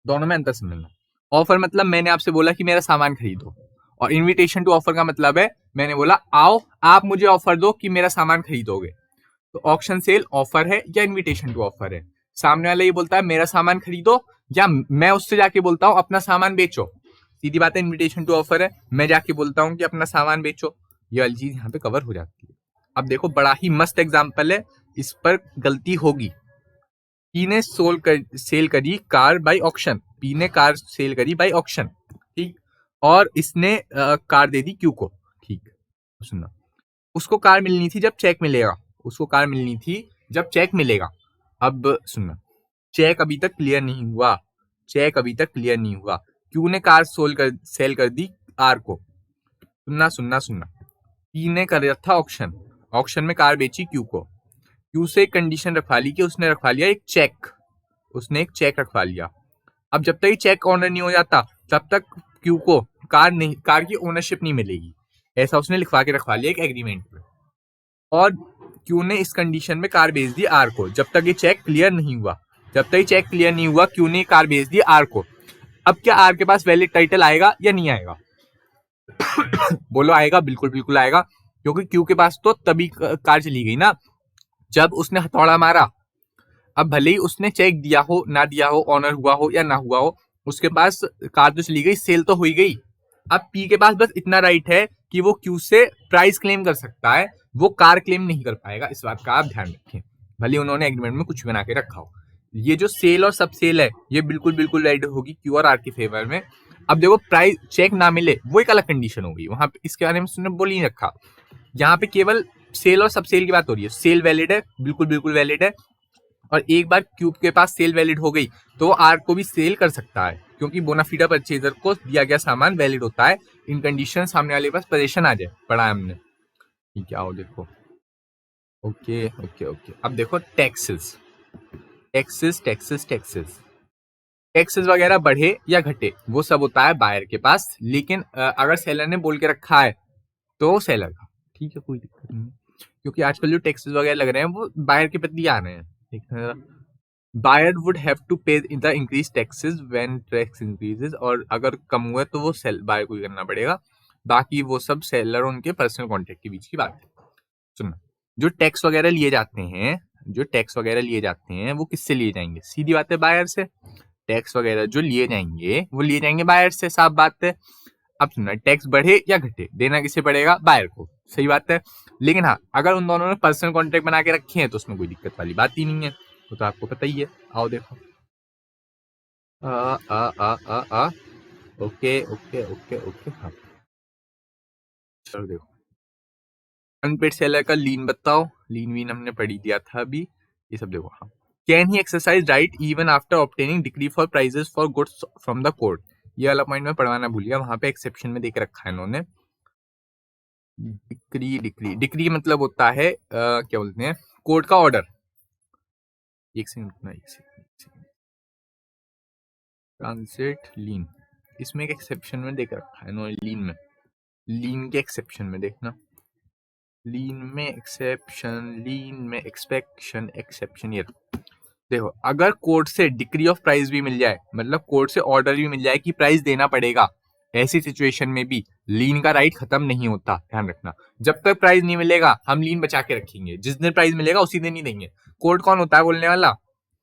दोनों में अंतर समझना। ऑफर मतलब मैंने आपसे बोला कि मेरा सामान खरीदो, और इनविटेशन टू ऑफर का मतलब है मैंने बोला आओ आप मुझे ऑफर दो कि मेरा सामान खरीदोगे। तो ऑक्शन सेल ऑफर है या इनविटेशन टू ऑफर है? सामने वाला ये बोलता है मेरा सामान खरीदो, या मैं उससे जाके बोलता हूँ अपना सामान बेचो। सीधी बात है, इनविटेशन टू ऑफर है, मैं जाके बोलता हूँ कि अपना सामान बेचो। ये वाली चीज यहाँ पे कवर हो जाती है। अब देखो, बड़ा ही मस्त एग्जाम्पल है, इस पर गलती होगी। पी ने सेल करी कार बाय ऑक्शन, पी ने कार सेल करी बाय ऑक्शन, ठीक, और इसने कार दे दी क्यू को, ठीक। सुनना, उसको कार मिलनी थी जब चेक मिलेगा, उसको कार मिलनी थी जब चेक मिलेगा। अब सुनना, चेक अभी तक क्लियर नहीं हुआ, चेक अभी तक क्लियर नहीं हुआ, क्यू ने कार सेल कर दी आर को। सुनना सुनना सुनना, पी ने कर था ऑक्शन, ऑक्शन में कार बेची क्यू को, क्यू से एक कंडीशन रखवा ली कि उसने रखवा लिया एक चेक, उसने एक चेक रखवा लिया। अब जब तक ये चेक ऑनर नहीं हो जाता तब तक क्यू को कार की ओनरशिप नहीं मिलेगी, ऐसा उसने लिखवा के रखवा लिया एक एग्रीमेंट में। और क्यू ने इस कंडीशन में कार बेच दी आर को, जब तक ये चेक क्लियर नहीं हुआ, जब तक ये चेक क्लियर नहीं हुआ, क्यू ने कार बेच दी आर को। अब क्या आर के पास वैलिड टाइटल आएगा या नहीं आएगा? बोलो आएगा, बिल्कुल बिल्कुल आएगा, क्योंकि क्यू के पास तो तभी कार चली गई ना जब उसने हथौड़ा मारा। अब भले ही उसने चेक दिया हो ना दिया हो, ऑनर हुआ हो या ना हुआ हो, उसके पास कार तो चली गई, सेल तो हो ही गई। अब पी के पास बस इतना राइट है कि वो क्यू से प्राइस क्लेम कर सकता है, वो कार क्लेम नहीं कर पाएगा। इस बात का आप ध्यान रखें, भले उन्होंने एग्रीमेंट में कुछ बना के रखा हो। ये जो सेल और सब सेल है ये बिल्कुल बिल्कुल राइट होगी क्यू और आर के फेवर में। अब देखो, प्राइस चेक ना मिले वो एक अलग कंडीशन होगी, वहां पे इसके बारे में उसने बोल ही रखा। यहाँ पे केवल सेल और सब सेल की बात हो रही है। सेल वैलिड है, बिल्कुल बिल्कुल वैलिड है, और एक बार क्यूब के पास सेल वैलिड हो गई तो वो आर को भी सेल कर सकता है, क्योंकि बोनाफिडा परचेजर को दिया गया सामान वैलिड होता है इन कंडीशन सामने वाले के पास पोजीशन आ जाए। पढ़ा है हमने, ठीक है। आओ देखो, ओके ओके ओके। अब देखो, taxes taxes taxes taxes taxes वगैरह बढ़े या घटे वो सब होता है बायर के पास, लेकिन अगर सेलर ने बोल के रखा है तो सेलर का, ठीक है, कोई दिक्कत नहीं, क्योंकि आजकल जो टैक्सेस वगैरह लग रहे हैं वो बायर के प्रति आ रहे हैं, ठीक है। बायर वुड हैव टू पे the increase taxes when tax increases, और अगर कम हुआ तो वो बायर को ही करना पड़ेगा, बाकी वो सब सेलर और उनके पर्सनल कॉन्ट्रैक्ट के बीच की बात है। सुनो, जो टैक्स वगैरह लिए जाते हैं, जो टैक्स वगैरह लिए जाते हैं वो किससे लिए जाएंगे? सीधी बात है, बायर से। टैक्स वगैरह जो लिए जाएंगे वो लिए जाएंगे बायर से, साफ बात है। अब सुनना, टैक्स बढ़े या घटे देना किसे पड़ेगा? बायर को, सही बात है। लेकिन हाँ, अगर उन दोनों ने पर्सनल कॉन्ट्रैक्ट बना के रखे हैं तो उसमें कोई दिक्कत वाली बात ही नहीं है, वो तो आपको पता ही है। आओ देखो, आ आ आ आ आ ओके ओके ओके ओके, हाँ चलो देखो, अनपेड सेलर का लीन बताओ, लीन वीन हमने पढ़ी दिया था अभी, ये सब देखो। हाँ, can he exercise right even after obtaining decree for prices for goods from the court? ये वाला पॉइंट में पढ़वाना भूल गया, वहां पे एक्सेप्शन में देख रखा है इन्होंने। डिक्री डिक्री डिक्री मतलब होता है क्या बोलते हैं, कोर्ट का ऑर्डर। एक सेकंड, एक सेकंड, ट्रांसिट लीन, इसमें एक एक्सेप्शन में देख रखा है इन्होंने, लीन में, लीन के एक्सेप्शन में देखना। लीन में एक्सेप्शन, लीन में एक्सपेक्शन, एक्सेप्शन। ये देखो, अगर कोर्ट से डिक्री ऑफ प्राइस भी मिल जाए, मतलब कोर्ट से ऑर्डर भी मिल जाए कि प्राइस देना पड़ेगा, ऐसी सिचुएशन में भी लीन का राइट खत्म नहीं होता। ध्यान रखना, जब तक प्राइस नहीं मिलेगा हम लीन बचा के रखेंगे, जिस दिन प्राइस मिलेगा उसी दिन ही देंगे। कोर्ट कौन होता है बोलने वाला?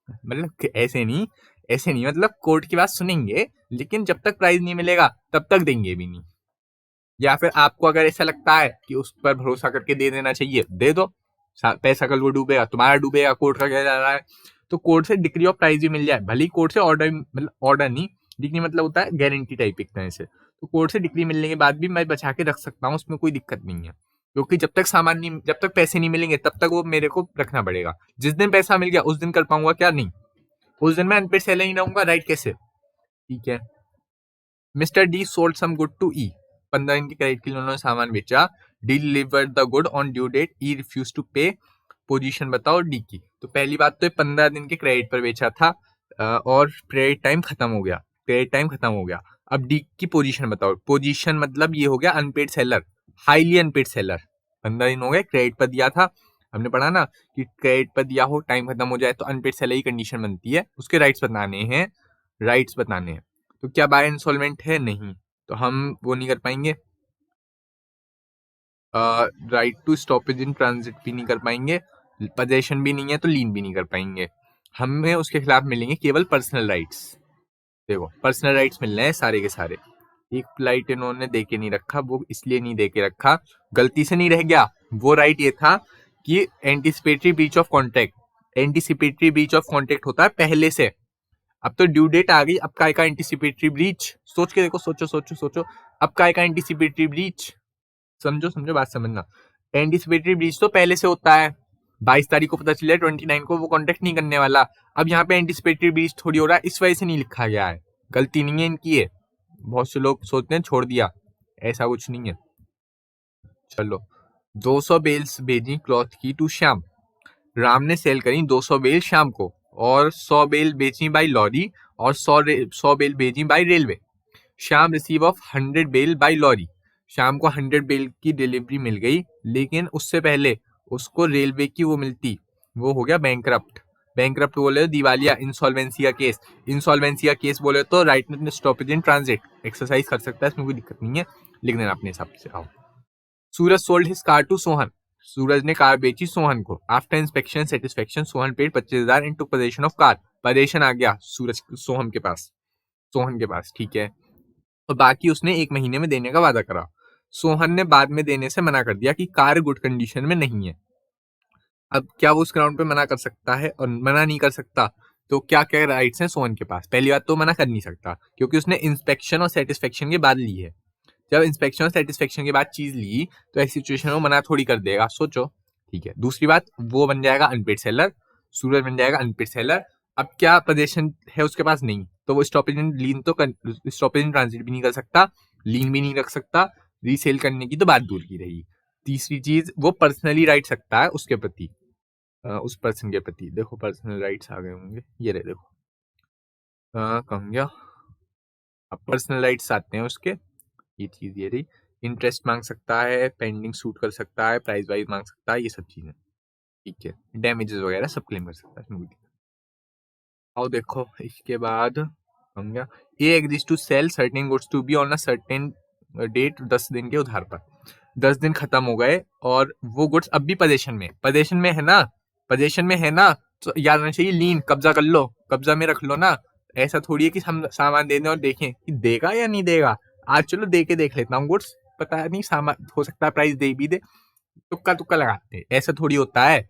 मतलब कि ऐसे नहीं, मतलब कोर्ट की बात सुनेंगे, लेकिन जब तक प्राइस नहीं मिलेगा तब तक देंगे भी नहीं। या फिर आपको अगर ऐसा लगता है कि उस पर भरोसा करके दे देना चाहिए, दे दो, पैसा कल वो डूबेगा, तुम्हारा डूबेगा, कोर्ट का क्या जा रहा है। तो कोर्ट से डिक्री ऑफ प्राइस भी मिल जाए, भले ही कोर्ट से ऑर्डर, मतलब ऑर्डर नहीं, डिक्री मतलब होता है गारंटी टाइप एक तरह से। तो कोर्ट से डिक्री मिलने के बाद भी मैं बचा के रख सकता हूँ, उसमें कोई दिक्कत नहीं है, क्योंकि जब तक पैसे नहीं मिलेंगे तब तक वो मेरे को रखना पड़ेगा। जिस दिन पैसा मिल गया उस दिन कर पाऊंगा क्या? नहीं, उस दिन मैं अनपेड सेलर ही रहूंगा, राइट? कैसे? ठीक है। Mister D sold some good to E. 15 दिन के क्रेडिट के लिए उन्होंने सामान बेचा। D delivered the good on due date, E refuse to pay. Position बताओ डी की। तो पहली बात तो 15 दिन के क्रेडिट पर बेचा था और क्रेडिट टाइम खत्म हो गया, क्रेडिट टाइम खत्म हो गया। अब डी की पोजीशन बताओ। पोजीशन मतलब ये हो गया unpaid seller, highly unpaid seller. 15 दिन हो गए, क्रेडिट पर दिया था, हमने पढ़ा ना कि क्रेडिट पर दिया हो, टाइम खत्म हो जाए तो अनपेड सेलर की कंडीशन बनती है, उसके राइट्स बताने हैं, राइट्स बताने हैं। तो क्या बाय इंस्टॉलमेंट है? नहीं, तो हम वो नहीं कर पाएंगे। Right to stoppage in transit भी नहीं कर पाएंगे, पोजेशन भी नहीं है तो लीन भी नहीं कर पाएंगे। हमें उसके खिलाफ मिलेंगे केवल पर्सनल राइट्स। देखो, पर्सनल राइट्स मिल रहे हैं सारे के सारे। एक फ्लाइट इन्होंने दे के नहीं रखा, वो इसलिए नहीं दे के रखा, गलती से नहीं रह गया। वो राइट ये था कि anticipatory breach of contract, anticipatory breach of contract होता है पहले से। अब तो ड्यू डेट आ गई, अब काय का एंटीसिपेटरी ब्रीच? सोच के देखो, सोचो, अब काय का एंटीसिपेटरी ब्रीच? समझो बात समझना। एंटीसिपेटरी ब्रीच तो पहले से होता है, 22 तारीख को पता चल जाए 29 को वो कॉन्टेक्ट नहीं करने वाला। अब यहाँ पे एंटीसिपेटरी ब्रीच थोड़ी हो रहा है, इस वजह से नहीं लिखा गया है, गलती नहीं है इनकी है। बहुत से लोग सोचते हैं छोड़ दिया, ऐसा कुछ नहीं है। चलो, 200 बेल्स भेजी क्लॉथ की टू श्याम। राम ने सेल करी 200 बेल शाम को, और 100 बेल बेची बाई लॉरी, और 100 बेल भेजी by railway. Shyam receive of 100 bale by lorry. शाम को 100 बेल की डिलीवरी मिल गई, लेकिन उससे पहले उसको रेलवे की वो मिलती, वो हो गया बैंकरप्ट। बैंकरप्ट बोले तो दिवालिया, इंसॉल्वेंसिया केस। इंसॉल्वेंसिया केस बोले तो राइट में स्टॉपेज इन ट्रांजिट एक्सरसाइज कर सकता है, इसमें कोई दिक्कत नहीं है, लिख देना अपने हिसाब से। आओ, Suraj sold his car to Sohan. Suraj ने कार बेची सोहन को। After inspection satisfaction Sohan paid 25,000 and took possession of car. Possession आ गया सूरज सोहन के पास, ठीक है। और बाकी उसने 1 महीने में देने का वादा करा। सोहन ने बाद में देने से मना कर दिया कि कार गुड कंडीशन में नहीं है। अब क्या वो उस ग्राउंड पे मना कर सकता है? और मना नहीं कर सकता तो क्या क्या राइट्स हैं सोहन के पास? पहली बात तो मना कर नहीं सकता, क्योंकि उसने इंस्पेक्शन और सेटिस्फेक्शन के बाद ली है। जब इंस्पेक्शन और सेटिस्फेक्शन के बाद चीज ली तो ऐसी सिचुएशन में मना थोड़ी कर देगा, सोचो। ठीक है, दूसरी बात, वो बन जाएगा अनपेड सेलर, सूरज बन जाएगा अनपेड सेलर। अब क्या पोजीशन है उसके पास? नहीं, तो वो स्टॉपेज इन लीन तो स्टॉपेज इन ट्रांजिट भी नहीं कर सकता, लीन भी नहीं रख सकता, रीसेल करने की तो बात दूर की रही। तीसरी चीज, वो पर्सनली राइट सकता है उसके प्रति, उस पर्सन के प्रति। देखो पर्सनल राइट्स आ गए होंगे, ये रहे देखो, कहाँ गया? अब पर्सनल राइट्स आते हैं उसके, ये चीज ये रही। इंटरेस्ट मांग सकता है, पेंडिंग सूट कर सकता है, प्राइस वाइज मांग सकता है, ये सब चीजें, ठीक है। डैमेजेस वगैरह सब क्लेम कर सकता है, इसमें कोई दिक्कत। और देखो इसके बाद हम क्या, A agrees to sell certain goods to be on a certain date, 10 दिन के उधार पर। 10 दिन खत्म हो गए और वो गुड्स अब भी पोजीशन में है ना, पोजीशन में है ना, तो याद रखना चाहिए लीन, कब्जा कर लो, कब्जा में रख लो ना। ऐसा थोड़ी है कि हम सामान दे दें और देखें कि देगा या नहीं देगा। आज चलो दे के देख लेता हूँ गुड्स, पता नहीं सामान हो सकता है प्राइस दे भी दे, तुक्का लगाते हैं, ऐसा थोड़ी होता है।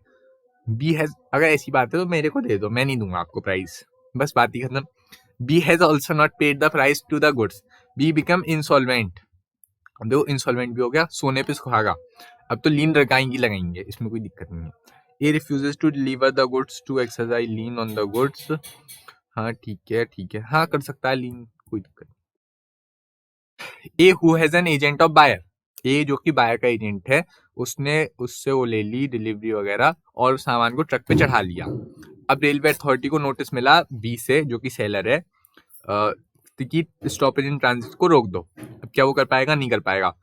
बी हैज, अगर ऐसी बात है तो मेरे को दे दो, मैं नहीं दूंगा आपको प्राइस, बस बात ही खत्म। B has also not paid the price to the goods, B become insolvent. अब देखो इंसॉल्वेंट भी हो गया, सोने पे सुहागा, अब तो लीन लगाएंगे, इसमें कोई दिक्कत नहीं है। A refuses to deliver the goods to exercise lien on the goods. हाँ ठीक है, हाँ कर सकता है लीन, कोई दिक्कत। A who has an agent of buyer, A जो कि बायर का एजेंट है, उसने उससे वो ले ली डिलीवरी वगैरह और सामान को ट्रक पे चढ़ा लिया। अब रेलवे अथॉरिटी को नोटिस मिला बी से, जो कि सेलर है, कि स्टॉपेज इन ट्रांजिट को रोक दो। अब क्या वो कर पाएगा? नहीं कर पाएगा।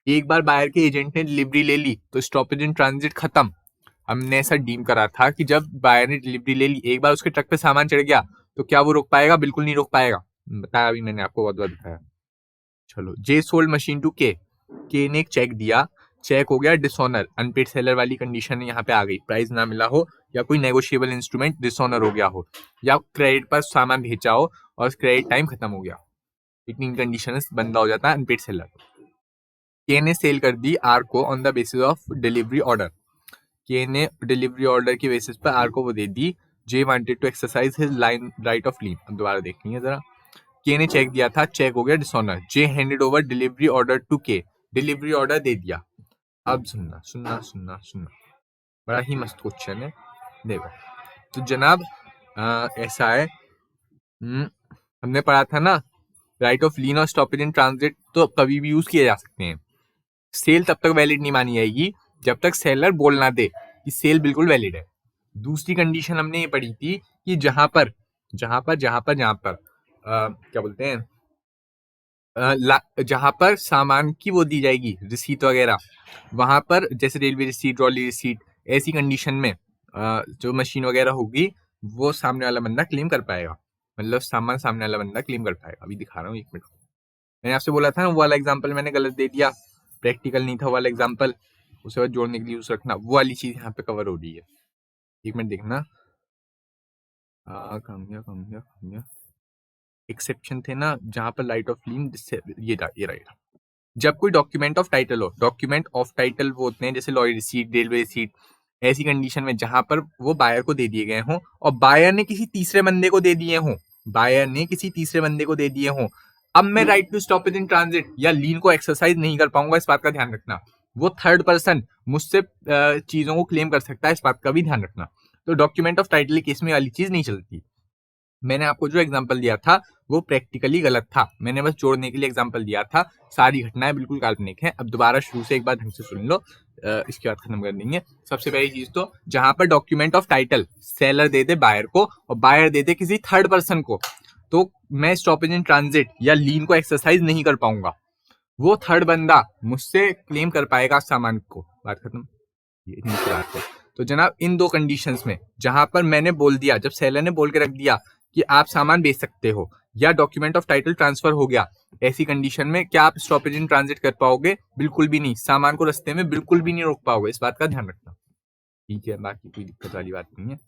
एक बार बायर के एजेंट ने डिलीवरी ले ली तो स्टॉपेज इन ट्रांजिट खत्म। हमने ऐसा डीम करा था कि जब बायर ने डिलीवरी ले ली, एक बार उसके ट्रक पे सामान चढ़ गया तो क्या वो रोक पाएगा? बिल्कुल नहीं रोक पाएगा। बताया अभी मैंने आपको, बहुत बार बताया। चलो, जे सोल्ड मशीन टू के ने एक चेक दिया, चेक हो गया डिसऑनर, अनपेड सेलर वाली कंडीशन यहाँ पे आ गई, प्राइस ना मिला हो या कोई नेगोशिएबल इंस्ट्रूमेंट डिसऑनर हो गया हो या क्रेडिट पर सामान भेजा हो और क्रेडिट टाइम खत्म हो गया, इतनी कंडीशन बंदा हो जाता है अनपेड सेलर। के ने सेल कर दी आर को on the basis of delivery order, K ने डिलीवरी ऑर्डर की बेसिस पर आर को वो दे दी। J wanted to exercise his lien right of lien, अब दोबारा देखेंगे जरा। के ने चेक दिया था, चेक हो गया dishonour. J handed over delivery order to K, delivery order दे दिया। अब सुनना सुनना सुनना सुनना, बड़ा ही मस्त क्वेश्चन है, देखो। तो जनाब ऐसा है, हमने पढ़ा था ना, राइट ऑफ लीन और स्टॉपेज इन ट्रांजिट तो कभी भी यूज किए जा सकते हैं। सेल तब तक वैलिड नहीं मानी जाएगी जब तक सेलर बोल ना दे कि सेल बिल्कुल वैलिड है। दूसरी कंडीशन हमने ये पढ़ी थी कि जहां पर क्या बोलते हैं, जहां पर सामान की वो दी जाएगी रिसीट वगैरह, वहां पर जैसे रेलवे रिसीट, ट्रॉली रिसीट, ऐसी कंडीशन में जो मशीन वगैरह होगी वो सामने वाला बंदा क्लेम कर पाएगा, मतलब सामान सामने वाला बंदा क्लेम कर पाएगा। अभी दिखा रहा हूँ, एक मिनट। मैंने आपसे बोला था ना, वो वाला एग्जाम्पल मैंने गलत दे दिया, प्रैक्टिकल नहीं था वो वाला एग्जाम्पल, उसे बाद जोड़ने के लिए यूज रखना, वो वाली चीज यहाँ पे कवर हो रही है। एक मिनट देखना, कम गया एक्सेप्शन थे ना जहां पर लाइट ऑफ लीन, ये राइट। जब कोई डॉक्यूमेंट ऑफ टाइटल हो, डॉक्यूमेंट ऑफ टाइटल वो होते हैं जैसे लॉरी रिसीट, रेलवे रिसीट, ऐसी कंडीशन में जहां पर वो बायर को दे दिए गए हों और बायर ने किसी तीसरे बंदे को दे दिए हों, बायर ने किसी तीसरे बंदे को दे दिए हों, अब मैं right to stoppage in transit या लीन को एक्सरसाइज नहीं कर पाऊंगा, इस बात का ध्यान रखना। वो थर्ड पर्सन मुझसे चीजों को क्लेम कर सकता है, इस बात का भी ध्यान रखना। तो डॉक्यूमेंट ऑफ टाइटल केस में वाली चीज नहीं चलती। मैंने आपको जो एग्जांपल दिया था वो प्रैक्टिकली गलत था, मैंने बस जोड़ने के लिए एग्जांपल दिया था, सारी घटनाएं बिल्कुल काल्पनिक हैं। अब दोबारा शुरू से एक बार ढंग से सुन लो, इसके बाद खत्म कर देंगे। सबसे पहली चीज तो जहां पर डॉक्यूमेंट ऑफ टाइटल सेलर दे दे बायर को और बायर दे दे किसी थर्ड पर्सन को, तो मैं स्टॉपेज इन ट्रांजिट या लीन को एक्सरसाइज नहीं कर पाऊंगा, वो थर्ड बंदा मुझसे क्लेम कर पाएगा सामान को। बात खत्म, ये इतनी सी बात है। तो जनाब इन दो कंडीशंस में जहां पर मैंने बोल दिया, जब सेलर ने बोल के रख दिया कि आप सामान बेच सकते हो या डॉक्यूमेंट ऑफ टाइटल ट्रांसफर हो गया, ऐसी कंडीशन में क्या आप स्टॉपेज इन ट्रांजिट कर पाओगे? बिल्कुल भी नहीं, सामान को रास्ते में बिल्कुल भी नहीं रोक पाओगे, इस बात का ध्यान रखना। ठीक है, बाकी कोई दिक्कत वाली बात नहीं है।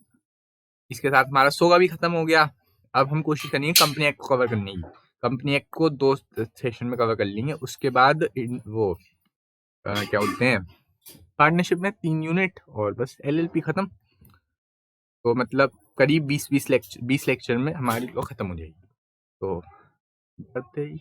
इसके साथ हमारा सोगा भी खत्म हो गया। अब हम कोशिश करेंगे कंपनी एक्ट को कवर करने की। कंपनी एक्ट को 2 सेशन में कवर कर लेंगे, उसके बाद वो क्या बोलते हैं, पार्टनरशिप में 3 यूनिट और बस एलएलपी खत्म। तो मतलब करीब 20 लेक्चर में हमारी लॉ खत्म हो जाएगी। तो करते ही